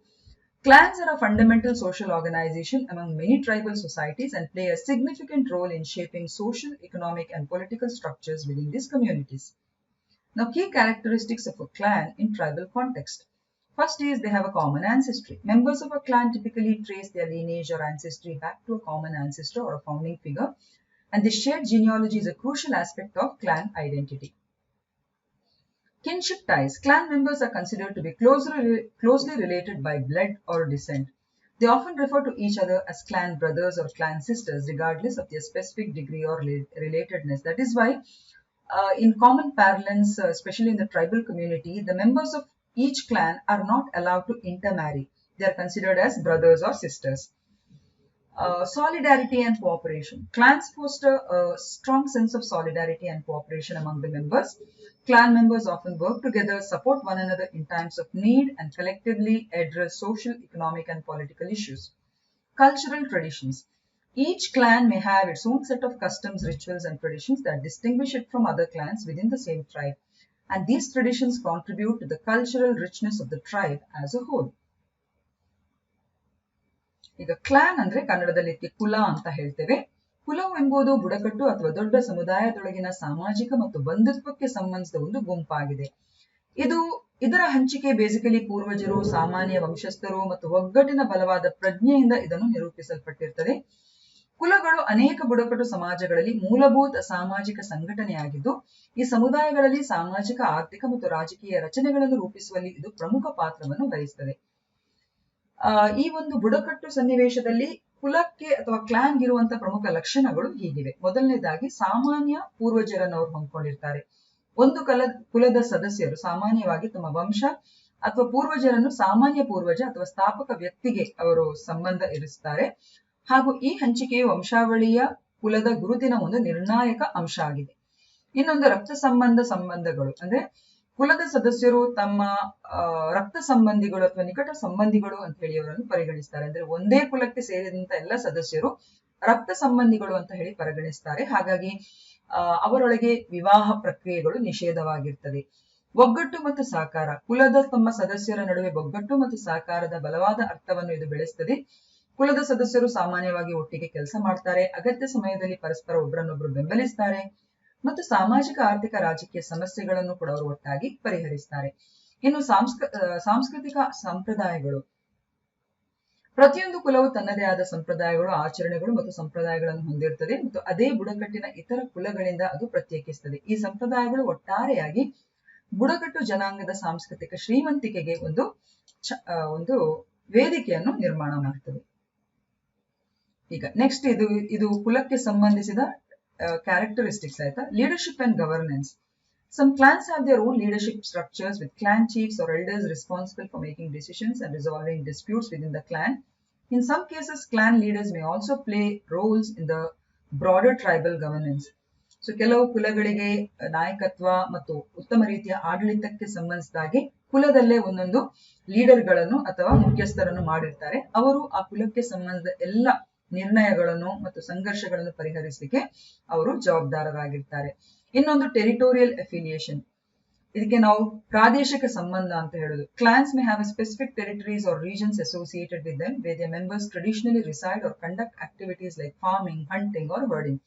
Clans are a fundamental social organization among many tribal societies and play a significant role in shaping social, economic, and political structures within these communities. Now, key characteristics of a clan in tribal context. First is they have a common ancestry. Members of a clan typically trace their lineage or ancestry back to a common ancestor or a founding figure, and this shared genealogy is a crucial aspect of clan identity. Kinship ties. Clan members are considered to be closely related by blood or descent. They often refer to each other as clan brothers or clan sisters, regardless of their specific degree or relatedness. That is why, in common parlance, especially in the tribal community, the members of each clan are not allowed to intermarry. They are considered as brothers or sisters. Solidarity and cooperation. Clans foster a strong sense of solidarity and cooperation among the members. Clan members often work together, support one another in times of need, and collectively address social, economic, and political issues. Cultural traditions. Each clan may have its own set of customs, rituals, and traditions that distinguish it from other clans within the same tribe. And these traditions contribute to the cultural richness of the tribe as a whole. ಈಗ clan ಅಂದ್ರೆ ಕನ್ನಡದಲ್ಲಿ ಕುಲ ಅಂತ ಹೇಳ್ತೇವೆ. ಕುಲವು ಎಂಬುದು ಬುಡಕಟ್ಟು ಅಥವಾ ದೊಡ್ಡ ಸಮುದಾಯದೊಳಗಿನ ಸಾಮಾಜಿಕ ಮತ್ತು ಬಂಧುತ್ವಕ್ಕೆ ಸಂಬಂಧಿಸಿದ ಒಂದು ಗುಂಪಾಗಿದೆ. ಇದರ ಹಂಚಿಕೆ ಬೇಸಿಕಲಿ ಪೂರ್ವಜರು, ಸಾಮಾನ್ಯ ವಂಶಸ್ಥರು ಮತ್ತು ಒಗ್ಗಟ್ಟಿನ ಬಲವಾದ ಪ್ರಜ್ಞೆಯಿಂದ ಇದನ್ನು ನಿರೂಪಿಸಲ್ಪಟ್ಟಿರ್ತದೆ. ಕುಲಗಳು ಅನೇಕ ಬುಡಕಟ್ಟು ಸಮಾಜಗಳಲ್ಲಿ ಮೂಲಭೂತ ಸಾಮಾಜಿಕ ಸಂಘಟನೆಯಾಗಿದ್ದು, ಈ ಸಮುದಾಯಗಳಲ್ಲಿ ಸಾಮಾಜಿಕ, ಆರ್ಥಿಕ ಮತ್ತು ರಾಜಕೀಯ ರಚನೆಗಳನ್ನು ರೂಪಿಸುವಲ್ಲಿ ಇದು ಪ್ರಮುಖ ಪಾತ್ರವನ್ನು ವಹಿಸುತ್ತದೆ. ಈ ಒಂದು ಬುಡಕಟ್ಟು ಸನ್ನಿವೇಶದಲ್ಲಿ ಕುಲಕ್ಕೆ ಅಥವಾ ಕ್ಲಾನ್ ಇರುವಂತಹ ಪ್ರಮುಖ ಲಕ್ಷಣಗಳು ಹೀಗಿವೆ. ಮೊದಲನೇದಾಗಿ, ಸಾಮಾನ್ಯ ಪೂರ್ವಜರನ್ನು ಅವರು ಹೊಂದ್ಕೊಂಡಿರ್ತಾರೆ. ಒಂದು ಕುಲದ ಸದಸ್ಯರು ಸಾಮಾನ್ಯವಾಗಿ ತಮ್ಮ ವಂಶ ಅಥವಾ ಪೂರ್ವಜರನ್ನು ಸಾಮಾನ್ಯ ಪೂರ್ವಜ ಅಥವಾ ಸ್ಥಾಪಕ ವ್ಯಕ್ತಿಗೆ ಅವರು ಸಂಬಂಧ ಇರಿಸುತ್ತಾರೆ. ಹಾಗೂ ಈ ಹಂಚಿಕೆಯು ವಂಶಾವಳಿಯ ಕುಲದ ಗುರುತಿನ ಒಂದು ನಿರ್ಣಾಯಕ ಅಂಶ ಆಗಿದೆ. ಇನ್ನೊಂದು ರಕ್ತ ಸಂಬಂಧಗಳು ಅಂದ್ರೆ ಕುಲದ ಸದಸ್ಯರು ತಮ್ಮ ರಕ್ತ ಸಂಬಂಧಿಗಳು ಅಥವಾ ನಿಕಟ ಸಂಬಂಧಿಗಳು ಅಂತ ಹೇಳಿ ಅವರನ್ನು ಪರಿಗಣಿಸ್ತಾರೆ. ಅಂದ್ರೆ ಒಂದೇ ಕುಲಕ್ಕೆ ಸೇರಿದಂತ ಎಲ್ಲ ಸದಸ್ಯರು ರಕ್ತ ಸಂಬಂಧಿಗಳು ಅಂತ ಹೇಳಿ ಪರಿಗಣಿಸ್ತಾರೆ. ಹಾಗಾಗಿ ಅವರೊಳಗೆ ವಿವಾಹ ಪ್ರಕ್ರಿಯೆಗಳು ನಿಷೇಧವಾಗಿರ್ತದೆ. ಒಗ್ಗಟ್ಟು ಮತ್ತು ಸಹಕಾರ. ಕುಲದ ತಮ್ಮ ಸದಸ್ಯರ ನಡುವೆ ಒಗ್ಗಟ್ಟು ಮತ್ತು ಸಹಕಾರದ ಬಲವಾದ ಅರ್ಥವನ್ನು ಇದು ಬೆಳೆಸ್ತದೆ. ಕುಲದ ಸದಸ್ಯರು ಸಾಮಾನ್ಯವಾಗಿ ಒಟ್ಟಿಗೆ ಕೆಲಸ ಮಾಡ್ತಾರೆ, ಅಗತ್ಯ ಸಮಯದಲ್ಲಿ ಪರಸ್ಪರ ಒಬ್ಬರನ್ನೊಬ್ಬರು ಬೆಂಬಲಿಸ್ತಾರೆ ಮತ್ತು ಸಾಮಾಜಿಕ, ಆರ್ಥಿಕ, ರಾಜಕೀಯ ಸಮಸ್ಯೆಗಳನ್ನು ಕೂಡ ಅವರು ಒಟ್ಟಾಗಿ ಪರಿಹರಿಸ್ತಾರೆ. ಇನ್ನು ಸಾಂಸ್ಕೃತಿಕ ಸಂಪ್ರದಾಯಗಳು. ಪ್ರತಿಯೊಂದು ಕುಲವು ತನ್ನದೇ ಆದ ಸಂಪ್ರದಾಯಗಳು, ಆಚರಣೆಗಳು ಮತ್ತು ಸಂಪ್ರದಾಯಗಳನ್ನು ಹೊಂದಿರುತ್ತದೆ ಮತ್ತು ಅದೇ ಬುಡಕಟ್ಟಿನ ಇತರ ಕುಲಗಳಿಂದ ಅದು ಪ್ರತ್ಯೇಕಿಸುತ್ತದೆ. ಈ ಸಂಪ್ರದಾಯಗಳು ಒಟ್ಟಾರೆಯಾಗಿ ಬುಡಕಟ್ಟು ಜನಾಂಗದ ಸಾಂಸ್ಕೃತಿಕ ಶ್ರೀಮಂತಿಕೆಗೆ ಒಂದು ವೇದಿಕೆಯನ್ನು ನಿರ್ಮಾಣ ಮಾಡ್ತದೆ. ಈಗ ನೆಕ್ಸ್ಟ್ ಇದು ಕುಲಕ್ಕೆ ಸಂಬಂಧಿಸಿದ characteristics ಆಯ್ತಾ. Leadership and governance. Some clans have their own leadership structures with clan chiefs or elders responsible for making decisions and resolving disputes within the clan. In some cases, clan leaders may also play roles in the broader tribal governance. So ಕೆಲವು ಕುಲಗಳಿಗೆ ನಾಯಕತ್ವ ಮತ್ತು ಉತ್ತಮ ರೀತಿಯ ಆಡಳಿತಕ್ಕೆ ಸಂಬಂಧಿಸಿದಾಗೆ ಕುಲದಲ್ಲೇ ಒಂದೊಂದು ಲೀಡರ್ಗಳನ್ನು ಅಥವಾ ಮುಖ್ಯಸ್ಥರನ್ನು ಮಾಡಿರ್ತಾರೆ. ಅವರು ಆ ಕುಲಕ್ಕೆ ಸಂಬಂಧಿಸಿದ ಎಲ್ಲ ನಿರ್ಣಯಗಳನ್ನು ಮತ್ತು ಸಂಘರ್ಷಗಳನ್ನು ಪರಿಹರಿಸಲಿಕ್ಕೆ ಅವರು ಜವಾಬ್ದಾರರಾಗಿರ್ತಾರೆ. ಇನ್ನೊಂದು ಟೆರಿಟೋರಿಯಲ್ ಅಫಿಲಿಯೇಷನ್. ಇದಕ್ಕೆ ನಾವು ಪ್ರಾದೇಶಿಕ ಸಂಬಂಧ ಅಂತ ಹೇಳೋದು. Clans may have a specific territories or regions associated with them where their members traditionally reside or conduct activities like farming, hunting or herding.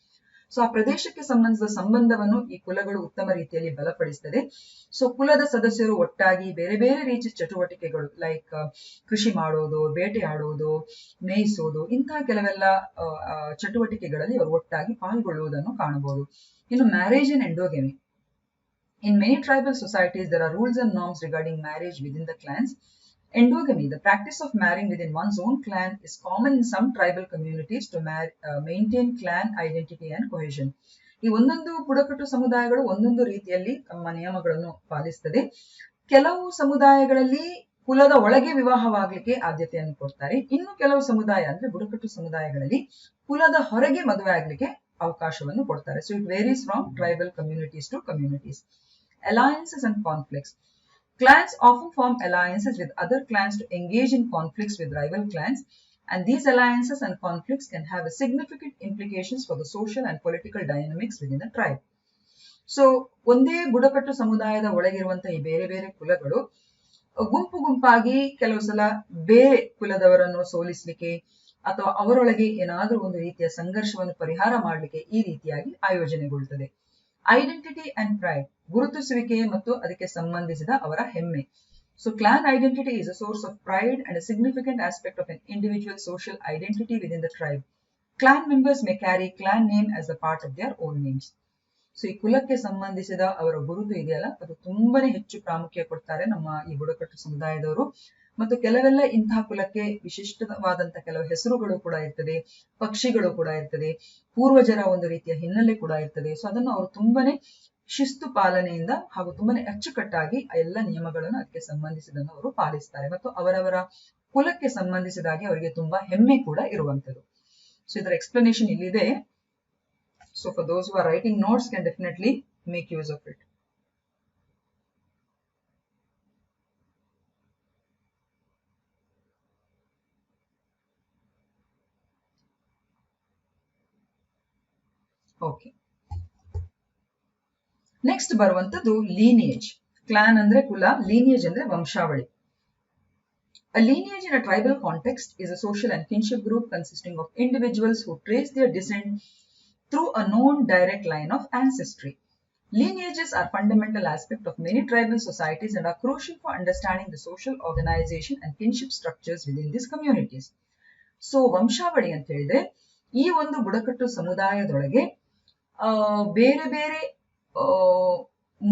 So ಆ ಪ್ರದೇಶಕ್ಕೆ ಸಂಬಂಧಿಸಿದ ಸಂಬಂಧವನ್ನು ಈ ಕುಲಗಳು ಉತ್ತಮ ರೀತಿಯಲ್ಲಿ ಬಲಪಡಿಸುತ್ತದೆ. ಸೊ ಕುಲದ ಸದಸ್ಯರು ಒಟ್ಟಾಗಿ ಬೇರೆ ಬೇರೆ ರೀತಿಯ ಚಟುವಟಿಕೆಗಳು ಲೈಕ್ ಕೃಷಿ ಮಾಡೋದು, ಬೇಟೆ ಆಡೋದು, ಮೇಯಿಸೋದು, ಇಂತಹ ಕೆಲವೆಲ್ಲ ಚಟುವಟಿಕೆಗಳಲ್ಲಿ ಅವರು ಒಟ್ಟಾಗಿ ಪಾಲ್ಗೊಳ್ಳುವುದನ್ನು ಕಾಣಬಹುದು. ಇನ್ನು marriage and endogamy. In many tribal societies, there are rules and norms regarding marriage within the clans. Endogamy, the practice of marrying within one's own clan, is common in some tribal communities to maintain clan identity and cohesion. ಈ ಒಂದೊಂದು ಬುಡಕಟ್ಟು ಸಮುದಾಯಗಳು ಒಂದೊಂದು ರೀತಿಯಲ್ಲಿ ತಮ್ಮ ನಿಯಮಗಳನ್ನು ಪಾಲಿಸುತ್ತದೆ. ಕೆಲವು ಸಮುದಾಯಗಳಲ್ಲಿ ಕುಲದ ಒಳಗೆ ವಿವಾಹವಾಗಲಿಕ್ಕೆ ಆದ್ಯತೆಯನ್ನು ಕೊಡ್ತಾರೆ. ಇನ್ನು ಕೆಲವು ಸಮುದಾಯ ಅಂದ್ರೆ ಬುಡಕಟ್ಟು ಸಮುದಾಯಗಳಲ್ಲಿ ಕುಲದ ಹೊರಗೆ ಮದುವೆ ಆಗ್ಲಿಕ್ಕೆ ಅವಕಾಶವನ್ನು ಕೊಡ್ತಾರೆ. So it varies from tribal communities to communities. Alliances and conflicts. Clans often form alliances with other clans to engage in conflicts with rival clans, and these alliances and conflicts can have a significant implications for the social and political dynamics within the tribe. So ಒಂದೇ ಬುಡಕಟ್ಟು ಸಮುದಾಯದ ಒಳಗಿರುವಂತಹ ಈ ಬೇರೆ ಬೇರೆ ಕುಲಗಳು ಗುಂಪು ಗುಂಪಾಗಿ ಕೆಲವು ಸಲ ಬೇರೆ ಕುಲದವರನ್ನು ಸೋಲಿಸಲಿಕ್ಕೆ ಅಥವಾ ಅವರೊಳಗೆ ಏನಾದರೂ ಒಂದು ರೀತಿಯ ಸಂಘರ್ಷವನ್ನು ಪರಿಹಾರ ಮಾಡಲಿಕ್ಕೆ ಈ ರೀತಿಯಾಗಿ ಆಯೋಜನೆಗೊಳ್ಳುತ್ತದೆ. ಐಡೆಂಟಿಟಿ ಅಂಡ್ ಪ್ರೈಡ್, ಗುರುತಿಸುವಿಕೆ ಮತ್ತು ಅದಕ್ಕೆ ಸಂಬಂಧಿಸಿದ ಅವರ ಹೆಮ್ಮೆ. So clan identity is a source of pride and a significant aspect of an individual social identity within the tribe. Clan members may carry clan name as a part of their own names. So ಈ ಕುಲಕ್ಕೆ ಸಂಬಂಧಿಸಿದ ಅವರ ಗುರುತು ಇದೆಯಲ್ಲ, ಅದು ತುಂಬಾನೇ ಹೆಚ್ಚು ಪ್ರಾಮುಖ್ಯ ಕೊಡ್ತಾರೆ ನಮ್ಮ ಈ ಬುಡಕಟ್ಟು ಸಮುದಾಯದವರು. ಮತ್ತು ಕೆಲವೆಲ್ಲ ಇಂತಹ ಕುಲಕ್ಕೆ ವಿಶಿಷ್ಟವಾದಂತಹ ಕೆಲವು ಹೆಸರುಗಳು ಕೂಡ ಇರ್ತದೆ, ಪಕ್ಷಿಗಳು ಕೂಡ ಇರ್ತದೆ, ಪೂರ್ವಜರ ಒಂದು ರೀತಿಯ ಹಿನ್ನೆಲೆ ಕೂಡ ಇರ್ತದೆ. ಸೊ ಅದನ್ನು ಅವರು ತುಂಬಾನೇ ಶಿಸ್ತು ಪಾಲನೆಯಿಂದ ಹಾಗೂ ತುಂಬಾನೇ ಅಚ್ಚುಕಟ್ಟಾಗಿ ಎಲ್ಲ ನಿಯಮಗಳನ್ನು ಅದಕ್ಕೆ ಸಂಬಂಧಿಸಿದನ್ನು ಅವರು ಪಾಲಿಸ್ತಾರೆ ಮತ್ತು ಅವರವರ ಕುಲಕ್ಕೆ ಸಂಬಂಧಿಸಿದಾಗಿ ಅವರಿಗೆ ತುಂಬಾ ಹೆಮ್ಮೆ ಕೂಡ ಇರುವಂತದ್ದು. ಸೊ ಇದರ ಎಕ್ಸ್ಪ್ಲನೇಷನ್ ಇಲ್ಲಿದೆ. So for those who are writing notes can definitely make use of it. Okay. Next ಬರುವಂತದ್ದು lineage. Clan ಅಂದ್ರೆ ಕುಲ, lineage ಅಂದ್ರೆ ವಂಶಾವಳಿ. A lineage in a tribal context is a social and kinship group consisting of individuals who trace their descent through a known direct line of ancestry. Lineages are fundamental aspect of many tribal societies and are crucial for understanding the social organization and kinship structures within these communities. So ವಂಶಾವಳಿ ಅಂತ ಹೇಳಿದ್ರೆ ಈ ಒಂದು ಬುಡಕಟ್ಟು ಸಮುದಾಯದೊಳಗೆ ಬೇರೆ ಬೇರೆ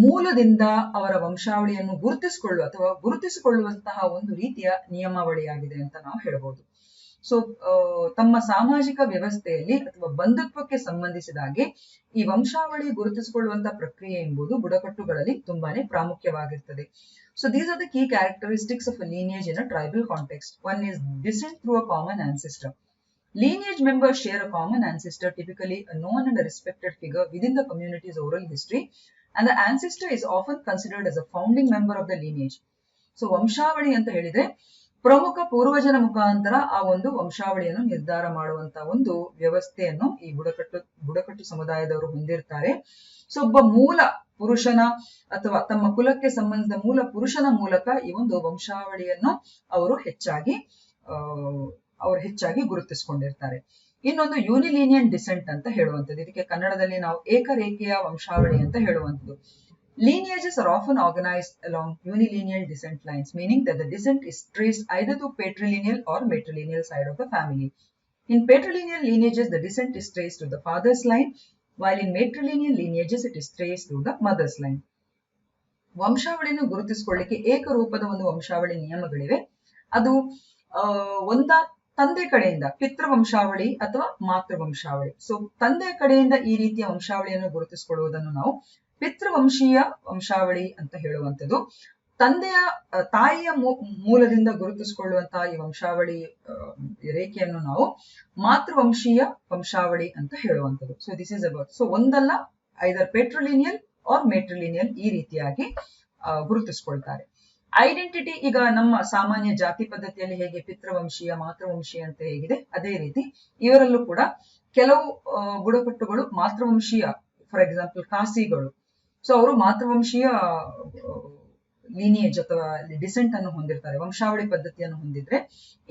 ಮೂಲದಿಂದ ಅವರ ವಂಶಾವಳಿಯನ್ನು ಗುರುತಿಸಿಕೊಳ್ಳುವ ಅಥವಾ ಗುರುತಿಸಿಕೊಳ್ಳುವಂತಹ ಒಂದು ರೀತಿಯ ನಿಯಮಾವಳಿಯಾಗಿದೆ ಅಂತ ನಾವು ಹೇಳಬಹುದು. ಸೊ ತಮ್ಮ ಸಾಮಾಜಿಕ ವ್ಯವಸ್ಥೆಯಲ್ಲಿ ಅಥವಾ ಬಂಧುತ್ವಕ್ಕೆ ಸಂಬಂಧಿಸಿದಾಗೆ ಈ ವಂಶಾವಳಿ ಗುರುತಿಸಿಕೊಳ್ಳುವಂತಹ ಪ್ರಕ್ರಿಯೆ ಎಂಬುದು ಬುಡಕಟ್ಟುಗಳಲ್ಲಿ ತುಂಬಾನೇ ಪ್ರಾಮುಖ್ಯವಾಗಿರ್ತದೆ. So these are the key characteristics of a lineage in a tribal context. One is descent through a common ancestor. Lineage members share a common ancestor, typically a known and a respected figure within the community's oral history, and the ancestor is often considered as a founding member of the lineage. So ವಂಶಾವಳಿ ಅಂತ ಹೇಳಿದ್ರೆ ಪ್ರಮುಖ ಪೂರ್ವಜನ ಮುಖಾಂತರ ಆ ಒಂದು ವಂಶಾವಳಿಯನ್ನು ನಿರ್ಧಾರ ಮಾಡುವಂತಹ ಒಂದು ವ್ಯವಸ್ಥೆಯನ್ನು ಈ ಬುಡಕಟ್ಟು ಸಮುದಾಯದವರು ಹೊಂದಿರ್ತಾರೆ. ಸೊ ಒಬ್ಬ ಮೂಲ ಪುರುಷನ ಅಥವಾ ತಮ್ಮ ಕುಲಕ್ಕೆ ಸಂಬಂಧಿಸಿದ ಮೂಲ ಪುರುಷನ ಮೂಲಕ ಈ ಒಂದು ವಂಶಾವಳಿಯನ್ನು ಅವರು ಹೆಚ್ಚಾಗಿ ಗುರುತಿಸಿಕೊಂಡಿರ್ತಾರೆ. ಇನ್ನೊಂದು ಯೂನಿಲೀನಿಯನ್ ಡಿಸೆಂಟ್ ಅಂತ ಹೇಳುವಂಥದ್ದು, ಇದಕ್ಕೆ ಕನ್ನಡದಲ್ಲಿ ನಾವು ಏಕರೇಖೆಯ ವಂಶಾವಳಿ ಅಂತ ಹೇಳುವಂಥದ್ದು. Lineages are often organized along unilineal descent lines, meaning that the descent is traced either to patrilineal or matrilineal side of the family. In patrilineal lineages, the descent is traced to the father's line, while in matrilineal lineages, it is traced to the mother's line. ವಂಶಾವಳಿಯನ್ನು ಗುರುತಿಸಿಕೊಳ್ಳಿಕ್ಕೆ ಏಕರೂಪದ ಒಂದು ವಂಶಾವಳಿ ನಿಯಮಗಳಿವೆ. ಅದು ಒಂದ ತಂದೆ ಕಡೆಯಿಂದ ಪಿತೃವಂಶಾವಳಿ ಅಥವಾ ಮಾತೃವಂಶಾವಳಿ. So ತಂದೆ ಕಡೆಯಿಂದ ಈ ರೀತಿಯ ವಂಶಾವಳಿಯನ್ನು ಗುರುತಿಸಿಕೊಳ್ಳುವುದನ್ನು ನಾವು ಪಿತೃವಂಶೀಯ ವಂಶಾವಳಿ ಅಂತ ಹೇಳುವಂಥದ್ದು. ತಾಯಿಯ ಮೂಲದಿಂದ ಗುರುತಿಸಿಕೊಳ್ಳುವಂತಹ ಈ ವಂಶಾವಳಿ ರೇಖೆಯನ್ನು ನಾವು ಮಾತೃವಂಶೀಯ ವಂಶಾವಳಿ ಅಂತ ಹೇಳುವಂಥದ್ದು. So this is about, so ಒಂದಲ್ಲ ಐದರ್ ಪೆಟ್ರೋಲಿನಿಯಲ್ ಆರ್ ಮೇಟ್ರಿಲಿನಿಯಲ್ ಈ ರೀತಿಯಾಗಿ ಗುರುತಿಸಿಕೊಳ್ತಾರೆ. ಐಡೆಂಟಿಟಿ ಈಗ ನಮ್ಮ ಸಾಮಾನ್ಯ ಜಾತಿ ಪದ್ಧತಿಯಲ್ಲಿ ಹೇಗೆ ಪಿತೃವಂಶೀಯ ಮಾತೃವಂಶೀಯ ಅಂತ ಹೇಗಿದೆ, ಅದೇ ರೀತಿ ಇವರಲ್ಲೂ ಕೂಡ ಕೆಲವು ಬುಡಕಟ್ಟುಗಳು ಮಾತೃವಂಶೀಯ, ಫಾರ್ ಎಕ್ಸಾಂಪಲ್ ಕಾಸಿಗಳು ಸೊ ಅವರು ಮಾತೃವಂಶೀಯ ಲೀನಿಯೇಜ್ ಅಥವಾ ಡಿಸೆಂಟ್ ಅನ್ನು ಹೊಂದಿರ್ತಾರೆ, ವಂಶಾವಳಿ ಪದ್ಧತಿಯನ್ನು ಹೊಂದಿದ್ರೆ,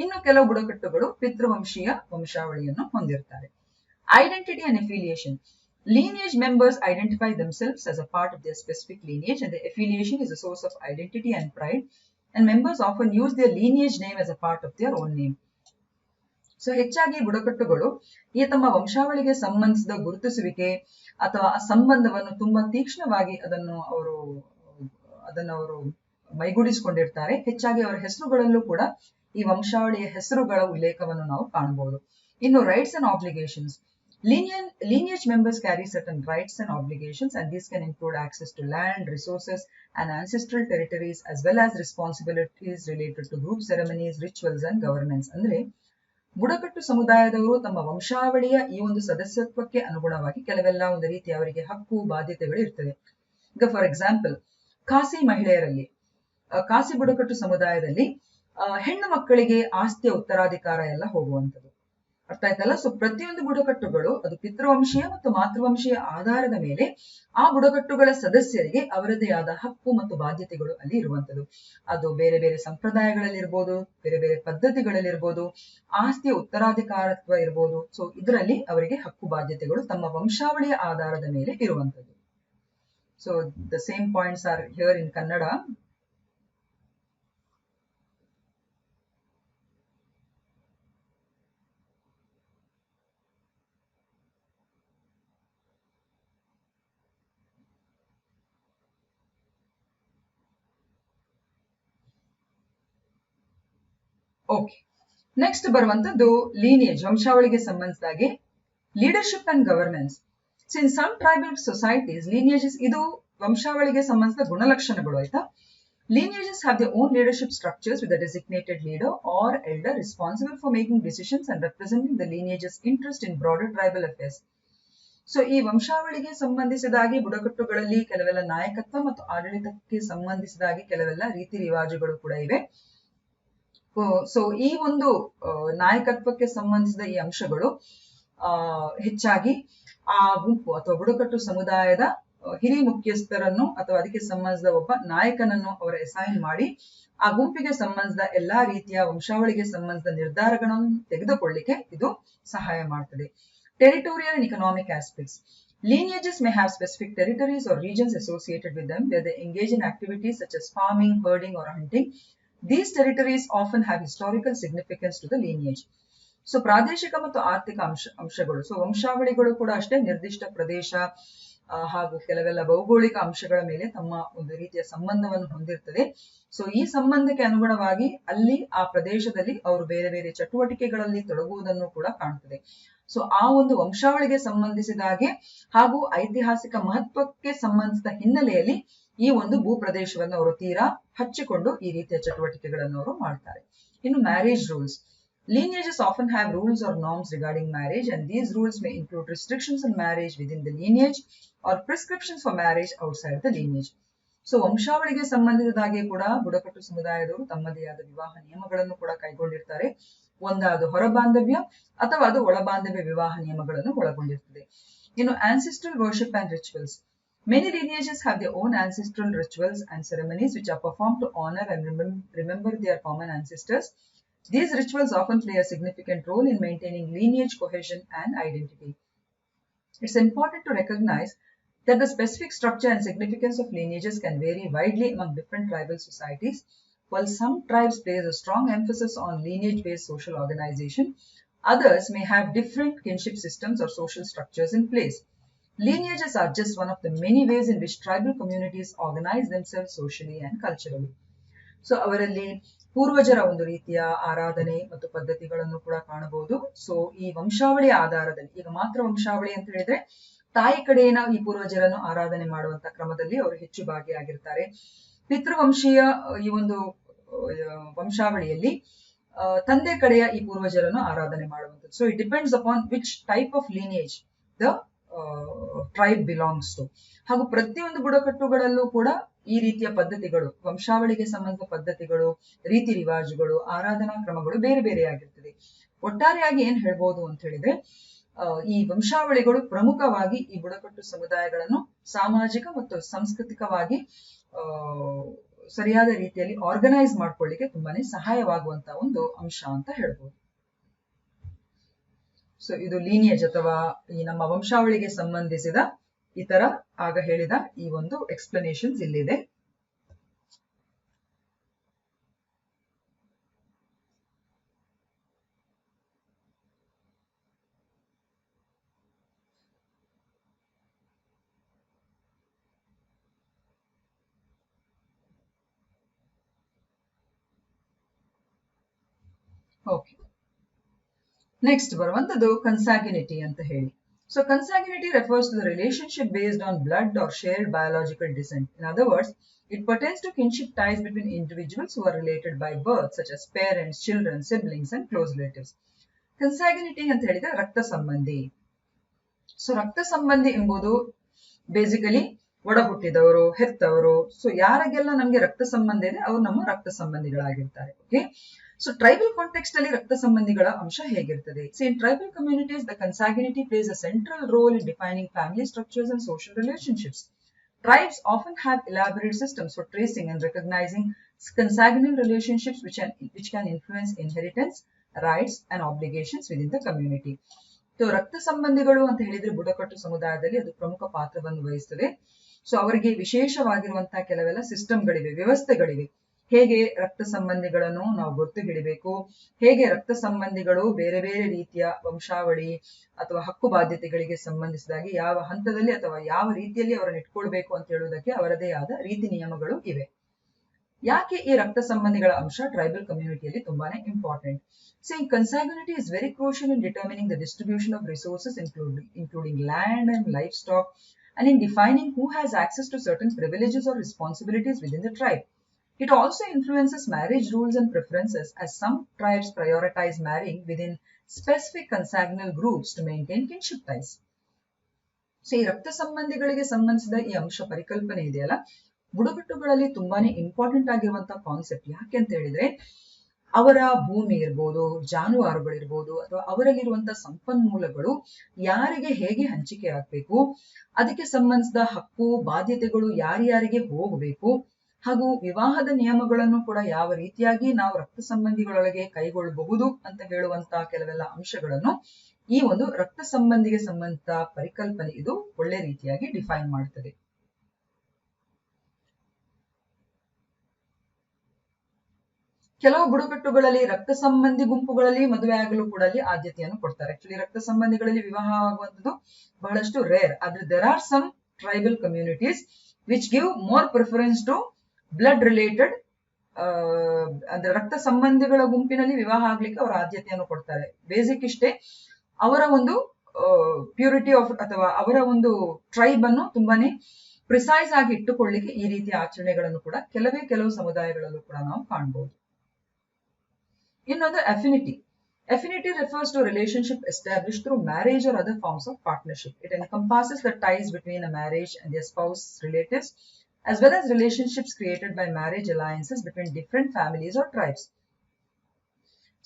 ಇನ್ನು ಕೆಲವು ಬುಡಕಟ್ಟುಗಳು ಪಿತೃವಂಶೀಯ ವಂಶಾವಳಿಯನ್ನು ಹೊಂದಿರ್ತಾರೆ. Identity and affiliation. Lineage members identify themselves as a part of their specific lineage, and the affiliation is a source of identity and pride, and members often use their lineage name as a part of their own name. So ಹೆಚ್ಚಾಗಿ ಬುಡಕಟ್ಟುಗಳು ಈ ತಮ್ಮ ವಂಶಾವಳಿಗೆ ಸಂಬಂಧಿಸಿದ ಗುರುತಿಸುವಿಕೆ ಅಥವಾ ಸಂಬಂಧವನ್ನು ತುಂಬಾ ತೀಕ್ಷ್ಣವಾಗಿ ಅದನ್ನು ಅವರು ಮೈಗೂಡಿಸಿಕೊಂಡಿರ್ತಾರೆ. ಹೆಚ್ಚಾಗಿ ಅವರ ಹೆಸರುಗಳಲ್ಲೂ ಕೂಡ ಈ ವಂಶಾವಳಿಯ ಹೆಸರುಗಳ ಉಲ್ಲೇಖವನ್ನು ನಾವು ಕಾಣಬಹುದು. ಇನ್ನು rights and obligations. Lineage members carry certain rights and obligations, and these can include access to land, resources, and ancestral territories, as well as responsibilities related to group ceremonies, rituals, and governance. ಅಂದ್ರೆ ಬುಡಕಟ್ಟು ಸಮುದಾಯದವರು ತಮ್ಮ ವಂಶಾವಳಿಯ ಈ ಒಂದು ಸದಸ್ಯತ್ವಕ್ಕೆ ಅನುಗುಣವಾಗಿ ಕೆಲವೆಲ್ಲ ಒಂದು ರೀತಿಯ ಅವರಿಗೆ ಹಕ್ಕು ಬಾಧ್ಯತೆಗಳು ಇರ್ತವೆ. ಈಗ ಫಾರ್ ಎಕ್ಸಾಂಪಲ್, ಖಾಸಿ ಮಹಿಳೆಯರಲ್ಲಿ, ಖಾಸಿ ಬುಡಕಟ್ಟು ಸಮುದಾಯದಲ್ಲಿ ಹೆಣ್ಣು ಮಕ್ಕಳಿಗೆ ಆಸ್ತಿಯ ಉತ್ತರಾಧಿಕಾರ ಎಲ್ಲ ಹೋಗುವಂಥದ್ದು. ಅರ್ಥ ಆಯ್ತಲ್ಲ? ಸೊ ಪ್ರತಿಯೊಂದು ಬುಡಕಟ್ಟುಗಳು ಅದು ಪಿತೃವಂಶೀಯ ಮತ್ತು ಮಾತೃವಂಶೀಯ ಆಧಾರದ ಮೇಲೆ ಆ ಬುಡಕಟ್ಟುಗಳ ಸದಸ್ಯರಿಗೆ ಅವರದೇ ಆದ ಹಕ್ಕು ಮತ್ತು ಬಾಧ್ಯತೆಗಳು ಅಲ್ಲಿ ಇರುವಂತದ್ದು. ಅದು ಬೇರೆ ಬೇರೆ ಸಂಪ್ರದಾಯಗಳಲ್ಲಿರ್ಬೋದು, ಬೇರೆ ಬೇರೆ ಪದ್ಧತಿಗಳಲ್ಲಿರ್ಬೋದು, ಆಸ್ತಿಯ ಉತ್ತರಾಧಿಕಾರತ್ವ ಇರ್ಬೋದು. ಸೊ ಇದರಲ್ಲಿ ಅವರಿಗೆ ಹಕ್ಕು ಬಾಧ್ಯತೆಗಳು ತಮ್ಮ ವಂಶಾವಳಿಯ ಆಧಾರದ ಮೇಲೆ ಇರುವಂತದ್ದು. So the same points are here in Kannada. Okay, next ಬರುವಂತದ್ದು ಲೀನಿಯೇಜ್, ವಂಶಾವಳಿಗೆ ಸಂಬಂಧಿಸಿದಾಗೆ leadership and governance. In some tribal societies lineages, ಇದು ವಂಶಾವಳಿಗೆ ಸಂಬಂಧಿಸಿದ ಗುಣಲಕ್ಷಣಗಳು. ಆಯ್ತಾ? Lineages have their own leadership structures with a designated leader or elder responsible for making decisions and representing the lineage's interest in broader tribal affairs. So ಈ ವಂಶಾವಳಿಗೆ ಸಂಬಂಧಿಸಿದಾಗಿ ಬುಡಕಟ್ಟುಗಳಲ್ಲಿ ಕೆಲವೆಲ್ಲ ನಾಯಕತ್ವ ಮತ್ತು ಆಡಳಿತಕ್ಕೆ ಸಂಬಂಧಿಸಿದಾಗಿ ಕೆಲವೆಲ್ಲ ರೀತಿ ರಿವಾಜುಗಳು ಕೂಡ ಇವೆ. ಸೊ ಈ ಒಂದು ನಾಯಕತ್ವಕ್ಕೆ ಸಂಬಂಧಿಸಿದ ಈ ಅಂಶಗಳು ಹೆಚ್ಚಾಗಿ ಆ ಗುಂಪು ಅಥವಾ ಬುಡಕಟ್ಟು ಸಮುದಾಯದ ಹಿರಿಯ ಮುಖ್ಯಸ್ಥರನ್ನು ಅಥವಾ ಅದಕ್ಕೆ ಸಂಬಂಧಿಸಿದ ಒಬ್ಬ ನಾಯಕನನ್ನು ಅವರ ಅಸೈನ್ ಮಾಡಿ ಆ ಗುಂಪಿಗೆ ಸಂಬಂಧಿಸಿದ ಎಲ್ಲಾ ರೀತಿಯ ವಂಶಾವಳಿಗೆ ಸಂಬಂಧಿಸಿದ ನಿರ್ಧಾರಗಳನ್ನು ತೆಗೆದುಕೊಳ್ಳಿಕ್ಕೆ ಇದು ಸಹಾಯ ಮಾಡ್ತದೆ. Territorial and economic aspects. Lineages may have specific territories or regions associated with them where they engage in activities such as farming, herding, or hunting. These territories often have historical significance to the lineage. So ಪ್ರಾದೇಶಿಕ ಮತ್ತು ಆರ್ಥಿಕ ಅಂಶಗಳು. So ವಂಶಾವಳಿಗಳು ಕೂಡ ಅಷ್ಟೇ ನಿರ್ದಿಷ್ಟ ಪ್ರದೇಶ ಹಾಗೂ ಕೆಲವೆಲ್ಲ ಭೌಗೋಳಿಕ ಅಂಶಗಳ ಮೇಲೆ ತಮ್ಮ ಒಂದು ರೀತಿಯ ಸಂಬಂಧವನ್ನು ಹೊಂದಿರ್ತದೆ. ಸೊ ಈ ಸಂಬಂಧಕ್ಕೆ ಅನುಗುಣವಾಗಿ ಅಲ್ಲಿ ಆ ಪ್ರದೇಶದಲ್ಲಿ ಅವರು ಬೇರೆ ಬೇರೆ ಚಟುವಟಿಕೆಗಳಲ್ಲಿ ತೊಡಗುವುದನ್ನು ಕೂಡ ಕಾಣ್ತದೆ. ಸೊ ಆ ಒಂದು ವಂಶಾವಳಿಗೆ ಸಂಬಂಧಿಸಿದಾಗೆ ಹಾಗೂ ಐತಿಹಾಸಿಕ ಮಹತ್ವಕ್ಕೆ ಸಂಬಂಧಿಸಿದ ಹಿನ್ನೆಲೆಯಲ್ಲಿ ಈ ಒಂದು ಭೂ ಪ್ರದೇಶವನ್ನು ಅವರು ತೀರಾ ಹಚ್ಚಿಕೊಂಡು ಈ ರೀತಿಯ ಚಟುವಟಿಕೆಗಳನ್ನು ಅವರು ಮಾಡ್ತಾರೆ. ಇನ್ನು marriage rules. Lineages often have rules or norms regarding marriage, and these rules may include restrictions on marriage within the lineage or prescriptions for marriage outside the lineage. So ವಂಶಾವಳಿಗೆ ಸಂಬಂಧಿಸಿದಾಗೆ ಕೂಡ ಬುಡಕಟ್ಟು ಸಮುದಾಯದವರು ತಮ್ಮದೇ ಆದ ವಿವಾಹ ನಿಯಮಗಳನ್ನು ಕೂಡ ಕೈಗೊಂಡಿರ್ತಾರೆ. ಒಂದಾದ ಹೊರ ಬಾಂಧವ್ಯ ಅಥವಾ ಅದು ಒಳ ಬಾಂಧವ್ಯ ವಿವಾಹ ನಿಯಮಗಳನ್ನು ಒಳಗೊಂಡಿರ್ತದೆ. ಇನ್ನು ancestral worship and rituals. Many lineages have their own ancestral rituals and ceremonies which are performed to honor and remember their common ancestors. These rituals often play a significant role in maintaining lineage cohesion and identity. It's important to recognize that the specific structure and significance of lineages can vary widely among different tribal societies. While some tribes place a strong emphasis on lineage-based social organization, others may have different kinship systems or social structures in place. Lineages are just one of the many ways in which tribal communities organize themselves socially and culturally. So ಅವರಲ್ಲಿ ಪೂರ್ವಜರ ಒಂದು ರೀತಿಯ ಆರಾಧನೆ ಮತ್ತು ಪದ್ಧತಿಗಳನ್ನು ಕೂಡ ಕಾಣಬಹುದು. So ಈ ವಂಶಾವಳಿಯ ಆಧಾರದಲ್ಲಿ, ಈಗ ಮಾತ್ರ ವಂಶಾವಳಿ ಅಂತ ಹೇಳಿದ್ರೆ ತಾಯಿ ಕಡೆಯ ಈ ಪೂರ್ವಜರನ್ನು ಆರಾಧನೆ ಮಾಡುವಂತ ಕ್ರಮದಲ್ಲಿ ಅವರು ಹೆಚ್ಚು ಭಾಗಿಯಾಗಿರ್ತಾರೆ. ಪಿತೃವಂಶೀಯ ಈ ಒಂದು ವಂಶಾವಳಿಯಲ್ಲಿ ತಂದೆ ಕಡೆಯ ಈ ಪೂರ್ವಜರನ್ನು ಆರಾಧನೆ ಮಾಡುವಂಥದ್ದು. So it depends upon which type of lineage the tribe belongs to. ಹಾಗೂ ಪ್ರತಿಯೊಂದು ಬುಡಕಟ್ಟುಗಳಲ್ಲೂ ಕೂಡ ಈ ರೀತಿಯ ಪದ್ಧತಿಗಳು, ವಂಶಾವಳಿಗೆ ಸಂಬಂಧಿಸಿದ ಪದ್ಧತಿಗಳು, ರೀತಿ ರಿವಾಜುಗಳು, ಆರಾಧನಾ ಕ್ರಮಗಳು ಬೇರೆ ಬೇರೆಯಾಗಿರ್ತದೆ. ಒಟ್ಟಾರೆಯಾಗಿ ಏನ್ ಹೇಳ್ಬೋದು ಅಂತ ಹೇಳಿದ್ರೆ, ಈ ವಂಶಾವಳಿಗಳು ಪ್ರಮುಖವಾಗಿ ಈ ಬುಡಕಟ್ಟು ಸಮುದಾಯಗಳನ್ನು ಸಾಮಾಜಿಕ ಮತ್ತು ಸಾಂಸ್ಕೃತಿಕವಾಗಿ ಸರಿಯಾದ ರೀತಿಯಲ್ಲಿ ಆರ್ಗನೈಸ್ ಮಾಡ್ಕೊಳ್ಳಿಕ್ಕೆ ತುಂಬಾನೇ ಸಹಾಯವಾಗುವಂತಹ ಒಂದು ಅಂಶ ಅಂತ ಹೇಳ್ಬೋದು. ಸೊ ಇದು ಲೀನಿಯೇಜ್ ಅಥವಾ ಈ ನಮ್ಮ ವಂಶಾವಳಿಗೆ ಸಂಬಂಧಿಸಿದ ಇತರ ಆಗ ಹೇಳಿದ ಈ ಒಂದು ಎಕ್ಸ್ಪ್ಲನೇಷನ್ಸ್ ಇಲ್ಲಿದೆ. ಓಕೆ, ನೆಕ್ಸ್ಟ್ ಬರುವಂತದ್ದು ಕನ್ಸಾಗ್ಯುನಿಟಿ ಅಂತ ಹೇಳಿ. So consanguinity refers to the relationship based on blood or shared biological descent. In other words, it pertains to kinship ties between individuals who are related by birth, such as parents, children, siblings, and close relatives. Consanguinity ಅಂತ ಹೇಳಿದ್ರೆ ರಕ್ತ ಸಂಬಂಧಿ. So ರಕ್ತ ಸಂಬಂಧಿ ಎಂಬುದು basically ಒಡ ಹುಟ್ಟಿದವರು, ಹೆತ್ತವರು. ಸೊ ಯಾರಿಗೆಲ್ಲ ನಮ್ಗೆ ರಕ್ತ ಸಂಬಂಧ ಇದೆ ಅವರು ನಮ್ಮ ರಕ್ತ ಸಂಬಂಧಿಗಳಾಗಿರ್ತಾರೆ. ಓಕೆ, ಸೊ ಟ್ರೈಬಲ್ ಕಾಂಟೆಕ್ಸ್ಟ್ ಅಲ್ಲಿ ರಕ್ತ ಸಂಬಂಧಿಗಳ ಅಂಶ ಹೇಗಿರ್ತದೆ? So in tribal communities, the consanguinity plays a central role in defining family structures and social relationships. Tribes often have elaborate systems for tracing and recognizing consanguineal relationships which can influence inheritance, rights and obligations within the community. So ರಕ್ತ ಸಂಬಂಧಿಗಳು ಅಂತ ಹೇಳಿದ್ರೆ ಬುಡಕಟ್ಟು ಸಮುದಾಯದಲ್ಲಿ ಅದು ಪ್ರಮುಖ ಪಾತ್ರವನ್ನು ವಹಿಸುತ್ತದೆ. ಸೊ ಅವರಿಗೆ ವಿಶೇಷವಾಗಿರುವಂತಹ ಕೆಲವೆಲ್ಲ ಸಿಸ್ಟಮ್ಗಳಿವೆ, ವ್ಯವಸ್ಥೆಗಳಿವೆ. ಹೇಗೆ ರಕ್ತ ಸಂಬಂಧಿಗಳನ್ನು ನಾವು ಗೊತ್ತು ಹಿಡಿಬೇಕು, ಹೇಗೆ ರಕ್ತ ಸಂಬಂಧಿಗಳು ಬೇರೆ ಬೇರೆ ರೀತಿಯ ವಂಶಾವಳಿ ಅಥವಾ ಹಕ್ಕು ಬಾಧ್ಯತೆಗಳಿಗೆ ಸಂಬಂಧಿಸಿದಾಗಿ ಯಾವ ಹಂತದಲ್ಲಿ ಅಥವಾ ಯಾವ ರೀತಿಯಲ್ಲಿ ಅವರನ್ನು ಇಟ್ಕೊಳ್ಬೇಕು ಅಂತ ಹೇಳುವುದಕ್ಕೆ ಅವರದೇ ಆದ ರೀತಿ ನಿಯಮಗಳು ಇವೆ. ಯಾಕೆ ಈ ರಕ್ತ ಸಂಬಂಧಿಗಳ ಅಂಶ ಟ್ರೈಬಲ್ ಕಮ್ಯುನಿಟಿಯಲ್ಲಿ ತುಂಬಾನೇ important? See, consanguinity is very crucial in determining the distribution of resources including land and livestock, and in defining who has access to certain privileges or responsibilities within the tribe. It also influences marriage rules and preferences, as some tribes prioritize marrying within specific consanguineal groups to maintain kinship ties. So, ಈ ರಕ್ತ ಸಂಬಂಧಿಗಳಿಗೆ ಸಂಬಂಧಿಸಿದ ಈ ಅಂಶ ಪರಿಕಲ್ಪನೆ ಇದೆಯಲ್ಲ, ಬುಡಕಟ್ಟುಗಳಲ್ಲಿ ತುಂಬಾನೇ important ಆಗಿರುವಂತಹ concept. ಯಾಕೆ ಅಂತ ಹೇಳಿದ್ರೆ ಅವರ ಭೂಮಿ ಇರ್ಬೋದು, ಜಾನುವಾರುಗಳಿರ್ಬೋದು ಅಥವಾ ಅವರಲ್ಲಿರುವಂತಹ ಸಂಪನ್ಮೂಲಗಳು ಯಾರಿಗೆ ಹೇಗೆ ಹಂಚಿಕೆ ಆಗ್ಬೇಕು, ಅದಕ್ಕೆ ಸಂಬಂಧಿಸಿದ ಹಕ್ಕು ಬಾಧ್ಯತೆಗಳು ಯಾರ್ಯಾರಿಗೆ ಹೋಗಬೇಕು, ಹಾಗೂ ವಿವಾಹದ ನಿಯಮಗಳನ್ನು ಕೂಡ ಯಾವ ರೀತಿಯಾಗಿ ನಾವು ರಕ್ತ ಸಂಬಂಧಿಗಳೊಳಗೆ ಕೈಗೊಳ್ಳಬಹುದು ಅಂತ ಹೇಳುವಂತಹ ಕೆಲವೆಲ್ಲ ಅಂಶಗಳನ್ನು ಈ ಒಂದು ರಕ್ತ ಸಂಬಂಧಿಗೆ ಸಂಬಂಧಿತ ಪರಿಕಲ್ಪನೆ ಇದು ಒಳ್ಳೆ ರೀತಿಯಾಗಿ ಡಿಫೈನ್ ಮಾಡ್ತದೆ. ಕೆಲವು ಬುಡಕಟ್ಟುಗಳಲ್ಲಿ ರಕ್ತ ಸಂಬಂಧಿ ಗುಂಪುಗಳಲ್ಲಿ ಮದುವೆ ಆಗಲು ಕೂಡ ಅಲ್ಲಿ ಆದ್ಯತೆಯನ್ನು ಕೊಡ್ತಾರೆ. ಆಕ್ಚುಲಿ ರಕ್ತ ಸಂಬಂಧಿಗಳಲ್ಲಿ ವಿವಾಹ ಆಗುವಂಥದ್ದು ಬಹಳಷ್ಟು ರೇರ್. ಆದ್ರೆ there are some tribal communities which give more preference to blood related, ಅಂದ್ರೆ ರಕ್ತ ಸಂಬಂಧಿಗಳ ಗುಂಪಿನಲ್ಲಿ ವಿವಾಹ ಆಗ್ಲಿಕ್ಕೆ ಅವರ ಆದ್ಯತೆಯನ್ನು ಕೊಡ್ತಾರೆ. ಬೇಸಿಕ್ ಇಷ್ಟೇ, ಅವರ ಒಂದು ಪ್ಯೂರಿಟಿ ಆಫ್ ಅಥವಾ ಅವರ ಒಂದು ಟ್ರೈಬ್ ಅನ್ನು ತುಂಬಾನೇ ಪ್ರಿಸೈಸ್ ಆಗಿ ಇಟ್ಟುಕೊಳ್ಳಿಕ್ಕೆ ಈ ರೀತಿಯ ಆಚರಣೆಗಳನ್ನು ಕೂಡ ಕೆಲವು ಸಮುದಾಯಗಳಲ್ಲೂ ಕೂಡ ನಾವು ಕಾಣಬಹುದು. ಇನ್ನೊಂದು affinity. Affinity refers to a relationship established through marriage or other forms of partnership. It encompasses the ties between a marriage and their spouse relatives, as well as relationships created by marriage alliances between different families or tribes.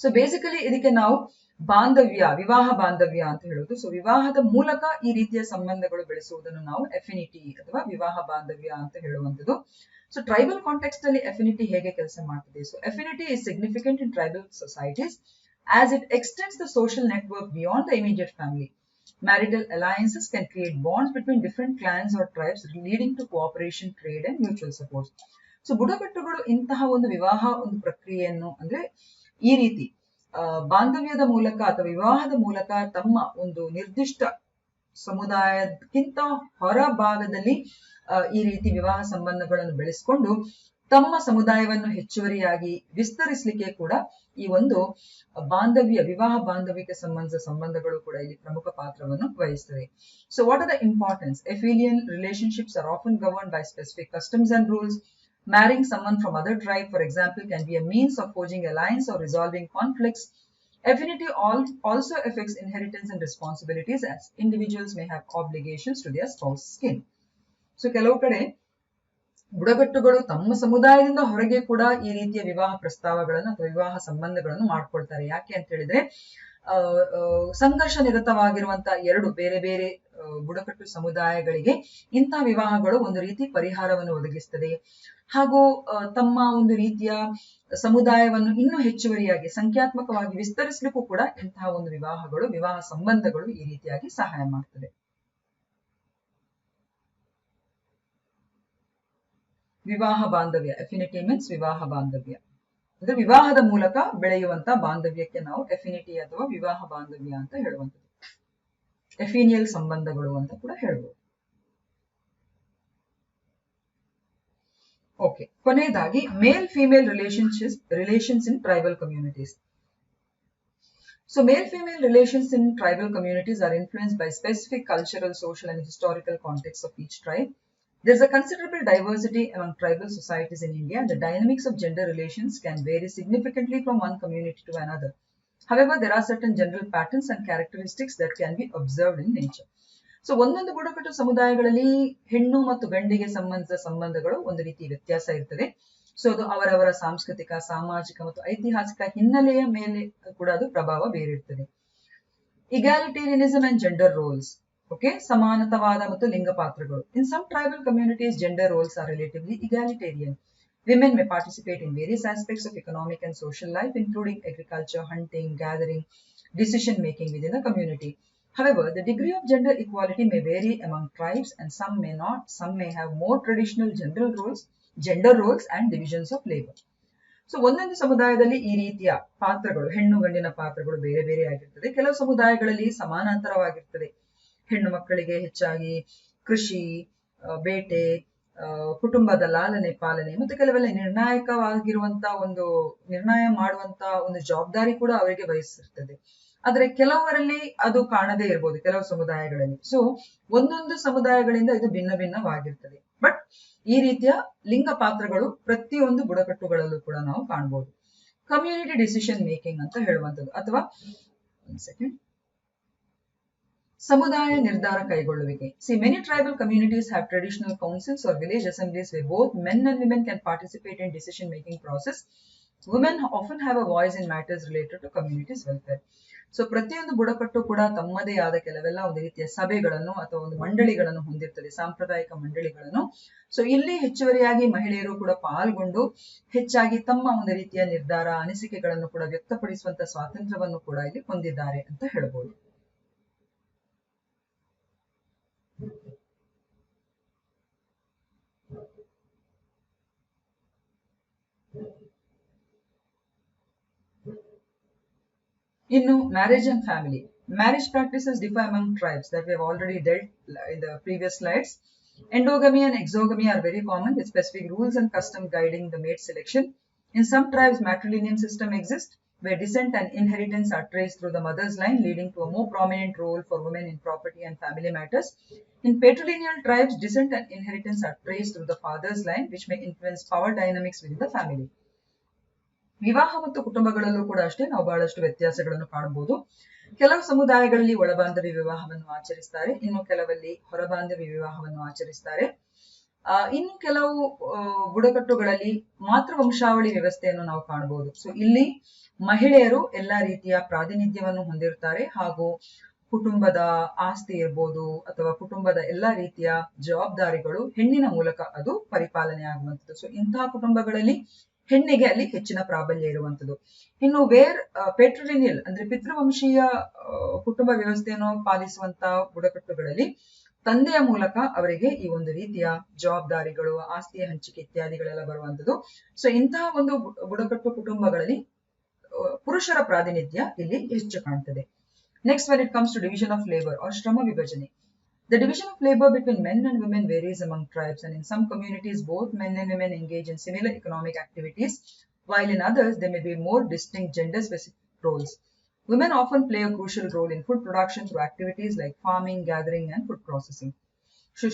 So basically ಇದಕ್ಕೆ ನಾವು ಬಾಂಧವ್ಯ, ವಿವಾಹ ಬಾಂಧವ್ಯ ಅಂತ ಹೇಳೋದು. So ವಿವಾಹದ ಮೂಲಕ ಈ ರೀತಿಯ ಸಂಬಂಧಗಳು ಬೆಳೆಸುವುದನ್ನು ನಾವು ಅಫಿನಿಟಿ ಅಥವಾ ವಿವಾಹ ಬಾಂಧವ್ಯ ಅಂತ ಹೇಳುವಂಥದ್ದು. ಸೊ ಟ್ರೈಬಲ್ ಕಾಂಟೆಕ್ಸ್ಟ್ ಅಲ್ಲಿ ಅಫಿನಿಟಿ ಹೇಗೆ ಕೆಲಸ ಮಾಡ್ತದೆ? So affinity is significant in tribal societies as it extends the social network beyond the immediate family. Marital alliances can create bonds between different clans or tribes, leading to cooperation, trade and mutual support. So ಬುಡಕಟ್ಟುಗಳು ಇಂತಹ ಒಂದು ವಿವಾಹ ಒಂದು ಪ್ರಕ್ರಿಯೆಯನ್ನು ಅಂದ್ರೆ ಈ ರೀತಿ ಬಾಂಧವ್ಯದ ಮೂಲಕ ಅಥವಾ ವಿವಾಹದ ಮೂಲಕ ತಮ್ಮ ಒಂದು ನಿರ್ದಿಷ್ಟ ಸಮುದಾಯಕ್ಕಿಂತ ಹೊರ ಭಾಗದಲ್ಲಿ ಈ ರೀತಿ ವಿವಾಹ ಸಂಬಂಧಗಳನ್ನು ಬೆಳೆಸಿಕೊಂಡು ತಮ್ಮ ಸಮುದಾಯವನ್ನು ಹೆಚ್ಚುವರಿಯಾಗಿ ವಿಸ್ತರಿಸಲಿಕ್ಕೆ ಕೂಡ ಈ ಒಂದು ಬಾಂಧವ್ಯ, ವಿವಾಹ ಬಾಂಧವ್ಯಕ್ಕೆ ಸಂಬಂಧಿಸಿದ ಸಂಬಂಧಗಳು ಕೂಡ ಇಲ್ಲಿ ಪ್ರಮುಖ ಪಾತ್ರವನ್ನು ವಹಿಸುತ್ತವೆ. So what are the importance? Affilial relationships are often governed by specific customs and rules. Marrying someone from other tribe, for example, can be a means of forging alliance or resolving conflicts. Affinity also affects inheritance and responsibilities, as individuals may have obligations to their spouse's kin. So ಕೆಲವು ಕಡೆ ಬುಡಕಟ್ಟುಗಳು ತಮ್ಮ ಸಮುದಾಯದಿಂದ ಹೊರಗೆ ಕೂಡ ಈ ರೀತಿಯ ವಿವಾಹ ಪ್ರಸ್ತಾವಗಳನ್ನು ಅಥವಾ ವಿವಾಹ ಸಂಬಂಧಗಳನ್ನು ಮಾಡ್ಕೊಳ್ತಾರೆ. ಯಾಕೆ ಅಂತ ಹೇಳಿದ್ರೆ ಸಂಘರ್ಷ ನಿರತವಾಗಿರುವಂತಹ ಎರಡು ಬೇರೆ ಬೇರೆ ಬುಡಕಟ್ಟು ಸಮುದಾಯಗಳಿಗೆ ಇಂತಹ ವಿವಾಹಗಳು ಒಂದು ರೀತಿ ಪರಿಹಾರವನ್ನು ಒದಗಿಸ್ತದೆ. ಹಾಗೂ ತಮ್ಮ ಒಂದು ರೀತಿಯ ಸಮುದಾಯವನ್ನು ಇನ್ನೂ ಹೆಚ್ಚುವರಿಯಾಗಿ ಸಂಖ್ಯಾತ್ಮಕವಾಗಿ ವಿಸ್ತರಿಸಲಿಕ್ಕೂ ಕೂಡ ಇಂತಹ ಒಂದು ವಿವಾಹ ಸಂಬಂಧಗಳು ಈ ರೀತಿಯಾಗಿ ಸಹಾಯ ಮಾಡ್ತದೆ. ವಿವಾಹ ಬಾಂಧವ್ಯ, ಎಫಿನಿಟಿ ಮೀನ್ಸ್ ವಿವಾಹ ಬಾಂಧವ್ಯ ಅಂದ್ರೆ ವಿವಾಹದ ಮೂಲಕ ಬೆಳೆಯುವಂತ ಬಾಂಧವ್ಯಕ್ಕೆ ನಾವು ಎಫಿನಿಟಿ ಅಥವಾ ವಿವಾಹ ಬಾಂಧವ್ಯ ಅಂತ ಹೇಳುವಂಥದ್ದು. ಎಫಿನಿಯಲ್ ಸಂಬಂಧಗಳು ಅಂತ ಕೂಡ ಹೇಳ್ಬೋದು. ಓಕೆ, ಕೊನೆಯದಾಗಿ ಮೇಲ್ female relations in tribal communities. So male-female relations in tribal communities are influenced by specific cultural, social and historical contexts of each tribe. There is a considerable diversity among tribal societies in India, and the dynamics of gender relations can vary significantly from one community to another. However, there are certain general patterns and characteristics that can be observed in nature. So ಒಂದೊಂದು ಬುಡಕಟ್ಟು ಸಮುದಾಯಗಳಲ್ಲಿ ಹೆಣ್ಣು ಮತ್ತು ಗಂಡಿಗೆ ಸಂಬಂಧಗಳು ಒಂದು ರೀತಿ ವ್ಯತ್ಯಾಸ ಇರ್ತದೆ. ಸೊ ಅದು ಅವರವರ ಸಾಂಸ್ಕೃತಿಕ, ಸಾಮಾಜಿಕ ಮತ್ತು ಐತಿಹಾಸಿಕ ಹಿನ್ನೆಲೆಯ ಮೇಲೆ ಕೂಡ ಅದು ಪ್ರಭಾವ ಬೀರಿರ್ತದೆ. Egalitarianism and gender roles. Okay, ಸಮಾನತವಾದ ಮತ್ತು ಲಿಂಗ ಪಾತ್ರಗಳು. In some tribal communities gender roles are relatively egalitarian. Women may participate in various aspects of economic and social life, including agriculture, hunting, gathering, decision making within the community. However, the degree of gender equality may vary among tribes, and some may not. Some may have more traditional gender roles and divisions of labor. So ಒಂದೊಂದು ಸಮುದಾಯದಲ್ಲಿ ಈ ರೀತಿಯ ಪಾತ್ರಗಳು, ಹೆಣ್ಣು ಗಂಡಿನ ಪಾತ್ರಗಳು ಬೇರೆ ಬೇರೆ ಆಗಿರ್ತದೆ. ಕೆಲವು ಸಮುದಾಯಗಳಲ್ಲಿ ಸಮಾನಾಂತರವಾಗಿರ್ತದೆ. ಹೆಣ್ಣು ಮಕ್ಕಳಿಗೆ ಹೆಚ್ಚಾಗಿ ಕೃಷಿ, ಬೇಟೆ, ಕುಟುಂಬದ ಲಾಲನೆ ಪಾಲನೆ ಮತ್ತು ಕೆಲವೆಲ್ಲ ನಿರ್ಣಯ ಮಾಡುವಂತ ಒಂದು ಜವಾಬ್ದಾರಿ ಕೂಡ ಅವರಿಗೆ ವಹಿಸಿರ್ತದೆ. ಆದ್ರೆ ಕೆಲವರಲ್ಲಿ ಅದು ಕಾಣದೇ ಇರಬಹುದು, ಕೆಲವು ಸಮುದಾಯಗಳಲ್ಲಿ. ಸೊ ಒಂದೊಂದು ಸಮುದಾಯಗಳಿಂದ ಇದು ಭಿನ್ನ ಭಿನ್ನವಾಗಿರ್ತದೆ. ಬಟ್ ಈ ರೀತಿಯ ಲಿಂಗ ಪಾತ್ರಗಳು ಪ್ರತಿಯೊಂದು ಬುಡಕಟ್ಟುಗಳಲ್ಲೂ ಕೂಡ ನಾವು ಕಾಣಬಹುದು. ಕಮ್ಯುನಿಟಿ ಡಿಸಿಷನ್ ಮೇಕಿಂಗ್ ಅಂತ ಹೇಳುವಂಥದ್ದು, ಅಥವಾ ಸಮುದಾಯ ನಿರ್ಧಾರ ಕೈಗೊಳ್ಳುವಿಕೆ. See, many tribal communities have traditional councils or village assemblies where both men and women can participate in decision making process. Women often have a voice in matters related to community's welfare. So ಪ್ರತಿಯೊಂದು ಬುಡಕಟ್ಟು ಕೂಡ ತಮ್ಮದೇ ಆದ ಕೆಲವೆಲ್ಲ ಒಂದು ರೀತಿಯ ಸಭೆಗಳನ್ನು ಅಥವಾ ಒಂದು ಮಂಡಳಿಗಳನ್ನು ಹೊಂದಿರ್ತದೆ, ಸಾಂಪ್ರದಾಯಿಕ ಮಂಡಳಿಗಳನ್ನು. ಸೊ ಇಲ್ಲಿ ಹೆಚ್ಚುವರಿಯಾಗಿ ಮಹಿಳೆಯರು ಕೂಡ ಪಾಲ್ಗೊಂಡು ಹೆಚ್ಚಾಗಿ ತಮ್ಮ ಒಂದು ರೀತಿಯ ನಿರ್ಧಾರ, ಅನಿಸಿಕೆಗಳನ್ನು ಕೂಡ ವ್ಯಕ್ತಪಡಿಸುವಂತ ಸ್ವಾತಂತ್ರ್ಯವನ್ನು ಕೂಡ ಇಲ್ಲಿ ಹೊಂದಿದ್ದಾರೆ ಅಂತ ಹೇಳ್ಬೋದು. ಇನ್ನು marriage and family. Marriage practices differ among tribes that we have already dealt in the previous slides. Endogamy and exogamy are very common, with specific rules and customs guiding the mate selection. In some tribes, matrilineal system exists, where descent and inheritance are traced through the mother's line, leading to a more prominent role for women in property and family matters. In patrilineal tribes, descent and inheritance are traced through the father's line, which may influence power dynamics within the family. ವಿವಾಹ ಮತ್ತು ಕುಟುಂಬಗಳಲ್ಲೂ ಕೂಡ ಅಷ್ಟೇ ನಾವು ಬಹಳಷ್ಟು ವ್ಯತ್ಯಾಸಗಳನ್ನು ಕಾಣಬಹುದು. ಕೆಲವು ಸಮುದಾಯಗಳಲ್ಲಿ ಒಳಬಾಂಧವ್ಯ ವಿವಾಹವನ್ನು ಆಚರಿಸ್ತಾರೆ, ಇನ್ನು ಕೆಲವಲ್ಲಿ ಹೊರಬಾಂಧವ್ಯ ವಿವಾಹವನ್ನು ಆಚರಿಸ್ತಾರೆ. ಇನ್ನು ಕೆಲವು ಬುಡಕಟ್ಟುಗಳಲ್ಲಿ ಮಾತೃವಂಶಾವಳಿ ವ್ಯವಸ್ಥೆಯನ್ನು ನಾವು ಕಾಣಬಹುದು. ಸೊ ಇಲ್ಲಿ ಮಹಿಳೆಯರು ಎಲ್ಲಾ ರೀತಿಯ ಪ್ರಾತಿನಿಧ್ಯವನ್ನು ಹೊಂದಿರ್ತಾರೆ, ಹಾಗೂ ಕುಟುಂಬದ ಆಸ್ತಿ ಇರ್ಬೋದು ಅಥವಾ ಕುಟುಂಬದ ಎಲ್ಲಾ ರೀತಿಯ ಜವಾಬ್ದಾರಿಗಳು ಹೆಣ್ಣಿನ ಮೂಲಕ ಅದು ಪರಿಪಾಲನೆ ಆಗುವಂಥದ್ದು. ಸೊ ಇಂತಹ ಕುಟುಂಬಗಳಲ್ಲಿ ಹೆಣ್ಣಿಗೆ ಅಲ್ಲಿ ಹೆಚ್ಚಿನ ಪ್ರಾಬಲ್ಯ ಇರುವಂಥದ್ದು. ಇನ್ನು ಪೇಟ್ರಿಲಿನಿಯಲ್ ಅಂದ್ರೆ ಪಿತೃವಂಶೀಯ ಕುಟುಂಬ ವ್ಯವಸ್ಥೆಯನ್ನು ಪಾಲಿಸುವಂತ ಬುಡಕಟ್ಟುಗಳಲ್ಲಿ ತಂದೆಯ ಮೂಲಕ ಅವರಿಗೆ ಈ ಒಂದು ರೀತಿಯ ಜವಾಬ್ದಾರಿಗಳು, ಆಸ್ತಿಯ ಹಂಚಿಕೆ ಇತ್ಯಾದಿಗಳೆಲ್ಲ ಬರುವಂಥದ್ದು. ಸೊ ಇಂತಹ ಒಂದು ಬುಡಕಟ್ಟು ಕುಟುಂಬಗಳಲ್ಲಿ ಪುರುಷರ ಪ್ರಾತಿನಿಧ್ಯ ಇಲ್ಲಿ ಹೆಚ್ಚು ಕಾಣ್ತದೆ. Next, when it comes to division of labor or ಶ್ರಮ ವಿಭಜನೆ. The division of labor between men and women varies among tribes, and in some communities both men and women engage in similar economic activities, while in others there may be more distinct gender-specific roles. Women often play a crucial role in food production through activities like farming, gathering and food processing.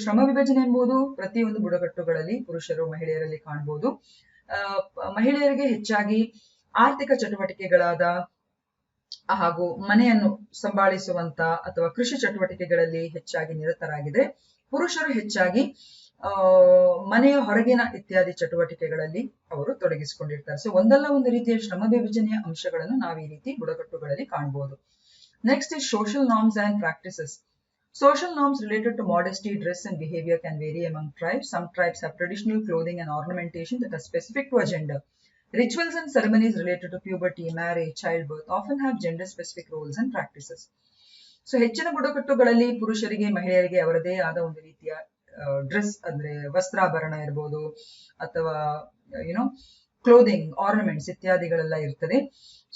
ಶ್ರಮ ವಿಭಜನೆ ಎಂಬುದು ಪ್ರತಿಯೊಂದು ಬುಡಕಟ್ಟುಗಳಲ್ಲಿ ಪುರುಷರು ಮಹಿಳೆಯರಲ್ಲಿ ಕಾಣಬಹುದು. ಮಹಿಳೆಯರಿಗೆ ಹೆಚ್ಚಾಗಿ ಆರ್ಥಿಕ ಚಟುವಟಿಕೆಗಳಾದ ಹಾಗೂ ಮನೆಯನ್ನು ಸಂಭಾಳಿಸುವಂತ ಅಥವಾ ಕೃಷಿ ಚಟುವಟಿಕೆಗಳಲ್ಲಿ ಹೆಚ್ಚಾಗಿ ನಿರತರಾಗಿದೆ. ಪುರುಷರು ಹೆಚ್ಚಾಗಿ ಮನೆಯ ಹೊರಗಿನ ಇತ್ಯಾದಿ ಚಟುವಟಿಕೆಗಳಲ್ಲಿ ಅವರು ತೊಡಗಿಸಿಕೊಂಡಿರ್ತಾರೆ. ಸೊ ಒಂದಲ್ಲ ಒಂದು ರೀತಿಯ ಶ್ರಮ ವಿಭಜನೆಯ ಅಂಶಗಳನ್ನು ನಾವು ಈ ರೀತಿ ಬುಡಕಟ್ಟುಗಳಲ್ಲಿ ಕಾಣಬಹುದು. Next is social norms and practices. Social norms related to modesty, dress, and behavior can vary among tribes. Some tribes have traditional clothing and ornamentation that are specific to a gender. Rituals and ceremonies related to puberty, marriage, childbirth often have gender-specific roles and practices. So ಹೆಚ್ಚಿನ ಬುಡಕಟ್ಟುಗಳಲ್ಲಿ ಪುರುಷರಿಗೆ ಮಹಿಳೆಯರಿಗೆ ಅವರದೇ ಆದ ಒಂದು ರೀತಿಯ dress ಅಂದ್ರೆ ವಸ್ತ್ರಾಭರಣ ಇರ್ಬೋದು ಅಥವಾ ಯುನೋ ಕ್ಲೋದಿಂಗ್ ಆರ್ನಮೆಂಟ್ಸ್ ಇತ್ಯಾದಿಗಳೆಲ್ಲ ಇರ್ತದೆ.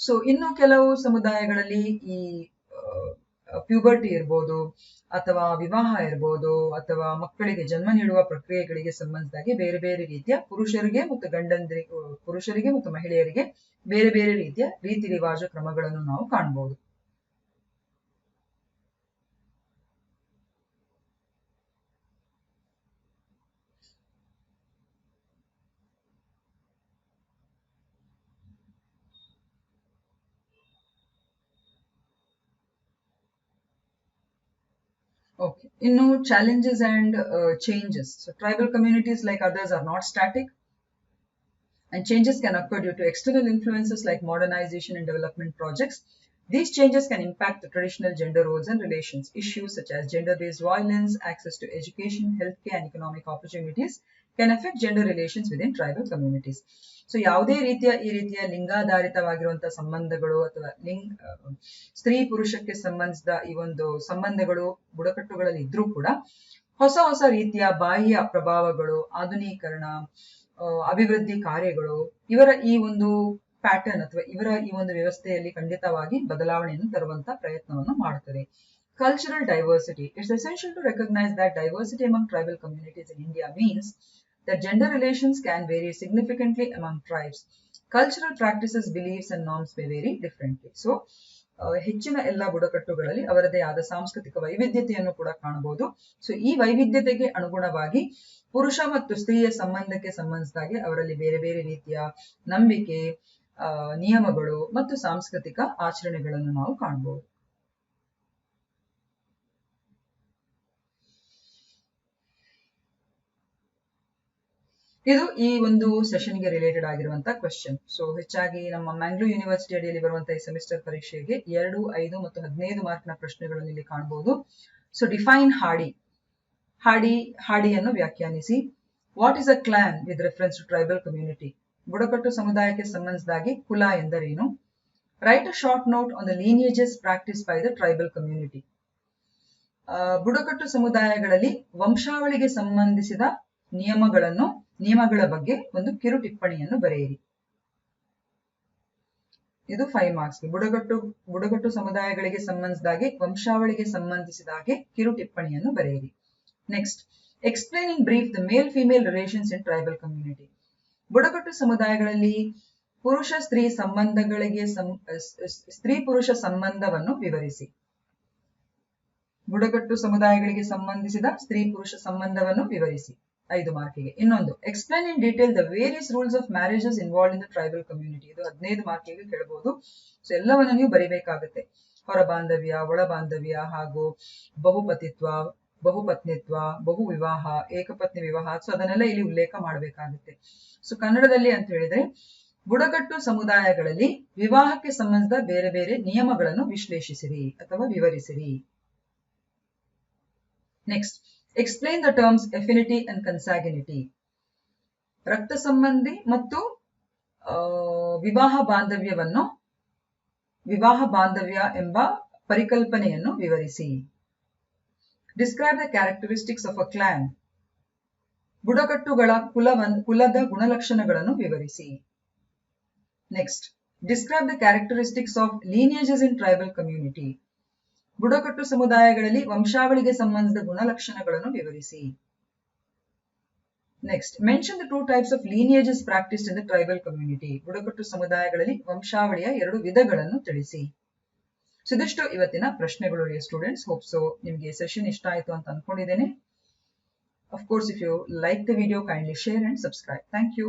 ಸೊ ಇನ್ನು ಕೆಲವು ಸಮುದಾಯಗಳಲ್ಲಿ ಈ ಪ್ಯೂಬರ್ಟಿ ಇರ್ಬೋದು ಅಥವಾ ವಿವಾಹ ಇರ್ಬೋದು ಅಥವಾ ಮಕ್ಕಳಿಗೆ ಜನ್ಮ ನೀಡುವ ಪ್ರಕ್ರಿಯೆಗಳಿಗೆ ಸಂಬಂಧಿಸಿದಾಗೆ ಬೇರೆ ಬೇರೆ ರೀತಿಯ ಪುರುಷರಿಗೆ ಮತ್ತು ಮಹಿಳೆಯರಿಗೆ ಬೇರೆ ಬೇರೆ ರೀತಿಯ ರೀತಿ ರಿವಾಜ ಕ್ರಮಗಳನ್ನು ನಾವು ಕಾಣಬಹುದು. Okay. Challenges and changes. So tribal communities like others are not static, and changes can occur due to external influences like modernization and development projects. These changes can impact the traditional gender roles and relations. Issues such as gender-based violence, access to education, healthcare, and economic opportunities can affect gender relations within tribal communities. So ಯಾವುದೇ ಈ ರೀತಿಯ ಲಿಂಗಾಧಾರಿತವಾಗಿರುವಂತಹ ಸಂಬಂಧಗಳು ಅಥವಾ ಸ್ತ್ರೀ ಪುರುಷಕ್ಕೆ ಸಂಬಂಧಿಸಿದ ಈ ಒಂದು ಸಂಬಂಧಗಳು ಬುಡಕಟ್ಟುಗಳಲ್ಲಿ ಇದ್ರೂ ಕೂಡ ಹೊಸ ರೀತಿಯ ಬಾಹ್ಯ ಪ್ರಭಾವಗಳು, ಆಧುನೀಕರಣ, ಅಭಿವೃದ್ಧಿ ಕಾರ್ಯಗಳು ಇವರ ಈ ಒಂದು ಪ್ಯಾಟರ್ನ್ ಅಥವಾ ಇವರ ಈ ಒಂದು ವ್ಯವಸ್ಥೆಯಲ್ಲಿ ಖಂಡಿತವಾಗಿ ಬದಲಾವಣೆಯನ್ನು ತರುವಂತ ಪ್ರಯತ್ನವನ್ನು ಮಾಡುತ್ತದೆ. Cultural diversity. It's essential to recognize that diversity among tribal communities in India means that gender relations can vary significantly among tribes. Cultural practices, beliefs and norms may vary differently. So, ಹೆಚ್ಚಿನ ಎಲ್ಲ ಬುಡಕಟ್ಟುಗಳಲ್ಲಿ ಅವರದೇ ಆದ ಸಾಂಸ್ಕೃತಿಕ ವೈವಿಧ್ಯತೆಯನ್ನು ಕೂಡ ಕಾಣಬಹುದು. So ಈ ವೈವಿಧ್ಯತೆಗೆ ಅನುಗುಣವಾಗಿ ಪುರುಷ ಮತ್ತು ಸ್ತ್ರೀಯ ಸಂಬಂಧಕ್ಕೆ ಸಂಬಂಧಿಸಿದಾಗೆ ಅವರಲ್ಲಿ ಬೇರೆ ಬೇರೆ ರೀತಿಯ ನಂಬಿಕೆ, ನಿಯಮಗಳು ಮತ್ತು ಸಾಂಸ್ಕೃತಿಕ ಆಚರಣೆಗಳನ್ನು ನಾವು ಕಾಣಬಹುದು. ಇದು ಈ ಒಂದು ಸೆಷನ್ಗೆ ರಿಲೇಟೆಡ್ ಆಗಿರುವಂತಹ ಕ್ವೆಶ್ಚನ್. ಸೊ ಹೆಚ್ಚಾಗಿ ನಮ್ಮ ಮ್ಯಾಂಗ್ಳೂರ್ ಯೂನಿವರ್ಸಿಟಿ ಅಡಿಯಲ್ಲಿ ಬರುವಂತಹ ಈ ಸೆಮಿಸ್ಟರ್ ಪರೀಕ್ಷೆಗೆ 2, 5 ಮತ್ತು 15 ಮಾರ್ಕ್ನ ಪ್ರಶ್ನೆಗಳನ್ನು ಇಲ್ಲಿ ಕಾಣಬಹುದು. So define hadi. ಹಾಡಿಯನ್ನು ವ್ಯಾಖ್ಯಾನಿಸಿ. What is a clan with reference to tribal community. ಬುಡಕಟ್ಟು ಸಮುದಾಯಕ್ಕೆ ಸಂಬಂಧಿಸಿದಾಗಿ ಕುಲ ಎಂದರೇನು. Write a short note on the lineages practice by the tribal community. ಬುಡಕಟ್ಟು ಸಮುದಾಯಗಳಲ್ಲಿ ವಂಶಾವಳಿಗೆ ಸಂಬಂಧಿಸಿದ ನಿಯಮಗಳ ಬಗ್ಗೆ ಒಂದು ಕಿರು ಟಿಪ್ಪಣಿಯನ್ನು ಬರೆಯಿರಿ. ಇದು 5 ಮಾರ್ಕ್ಸ್. ಬುಡಕಟ್ಟು ಸಮುದಾಯಗಳಿಗೆ ಸಂಬಂಧಿಸಿದಾಗೆ ವಂಶಾವಳಿಗೆ ಸಂಬಂಧಿಸಿದಾಗೆ ಕಿರು ಟಿಪ್ಪಣಿಯನ್ನು ಬರೆಯಿರಿ. Next, explain in brief the mail female relations in tribal community. ಬುಡಕಟ್ಟು ಸಮುದಾಯಗಳಲ್ಲಿ ಸ್ತ್ರೀ ಪುರುಷ ಸಂಬಂಧವನ್ನು ವಿವರಿಸಿ. ಬುಡಕಟ್ಟು ಸಮುದಾಯಗಳಿಗೆ ಸಂಬಂಧಿಸಿದ ಸ್ತ್ರೀ ಪುರುಷ ಸಂಬಂಧವನ್ನು ವಿವರಿಸಿ. 5 ಮಾರ್ಕಿಗೆ. ಇನ್ನೊಂದು, explain in detail the various rules of marriages involve in the tribal community. ಇದು 15 ಮಾರ್ಕಿಗೆ ಕೇಳಬಹುದು. ಸೊ ಎಲ್ಲವನ್ನು ನೀವು ಬರಿಬೇಕಾಗುತ್ತೆ. ಹೊರ ಬಾಂಧವ್ಯ, ಒಳ ಬಾಂಧವ್ಯ ಹಾಗೂ ಬಹುಪತ್ನಿತ್ವ, ಬಹು ವಿವಾಹ, ಏಕಪತ್ನಿ ವಿವಾಹ, ಸೊ ಅದನ್ನೆಲ್ಲ ಇಲ್ಲಿ ಉಲ್ಲೇಖ ಮಾಡಬೇಕಾಗುತ್ತೆ. ಸೊ ಕನ್ನಡದಲ್ಲಿ ಅಂತ ಹೇಳಿದ್ರೆ, ಬುಡಕಟ್ಟು ಸಮುದಾಯಗಳಲ್ಲಿ ವಿವಾಹಕ್ಕೆ ಸಂಬಂಧಿಸಿದ ಬೇರೆ ಬೇರೆ ನಿಯಮಗಳನ್ನು ವಿಶ್ಲೇಷಿಸಿರಿ ಅಥವಾ ವಿವರಿಸಿರಿ. Next, explain the terms affinity and consanguinity. ರಕ್ತ ಸಂಬಂಧಿ ಮತ್ತು ವಿವಾಹ ಬಾಂಧವ್ಯ ಎಂಬ ಪರಿಕಲ್ಪನೆಯನ್ನು ವಿವರಿಸಿ. Describe the characteristics of a clan. ಬುಡಕಟ್ಟುಗಳ ಕುಲದ ಗುಣಲಕ್ಷಣಗಳನ್ನು ವಿವರಿಸಿ. Next, describe the characteristics of lineages in tribal community. ಬುಡಕಟ್ಟು ಸಮುದಾಯಗಳಲ್ಲಿ ವಂಶಾವಳಿಗೆ ಸಂಬಂಧಿಸಿದ ಗುಣಲಕ್ಷಣಗಳನ್ನು ವಿವರಿಸಿ. Next, mention the 2 types of lineages practised in the tribal community. ಬುಡಕಟ್ಟು ಸಮುದಾಯಗಳಲ್ಲಿ ವಂಶಾವಳಿಯ 2 ವಿಧಗಳನ್ನು ತಿಳಿಸಿ. ಸೊ ಇದಿಷ್ಟು ಇವತ್ತಿನ ಪ್ರಶ್ನೆಗಳು ಸ್ಟೂಡೆಂಟ್ಸ್. ಹೋಪ್ ಸೊ ನಿಮಗೆ ಸೆಷನ್ ಇಷ್ಟ ಆಯಿತು ಅಂತ ಅನ್ಕೊಂಡಿದ್ದೇನೆ. Of course, if you like the video, kindly share and subscribe. Thank you.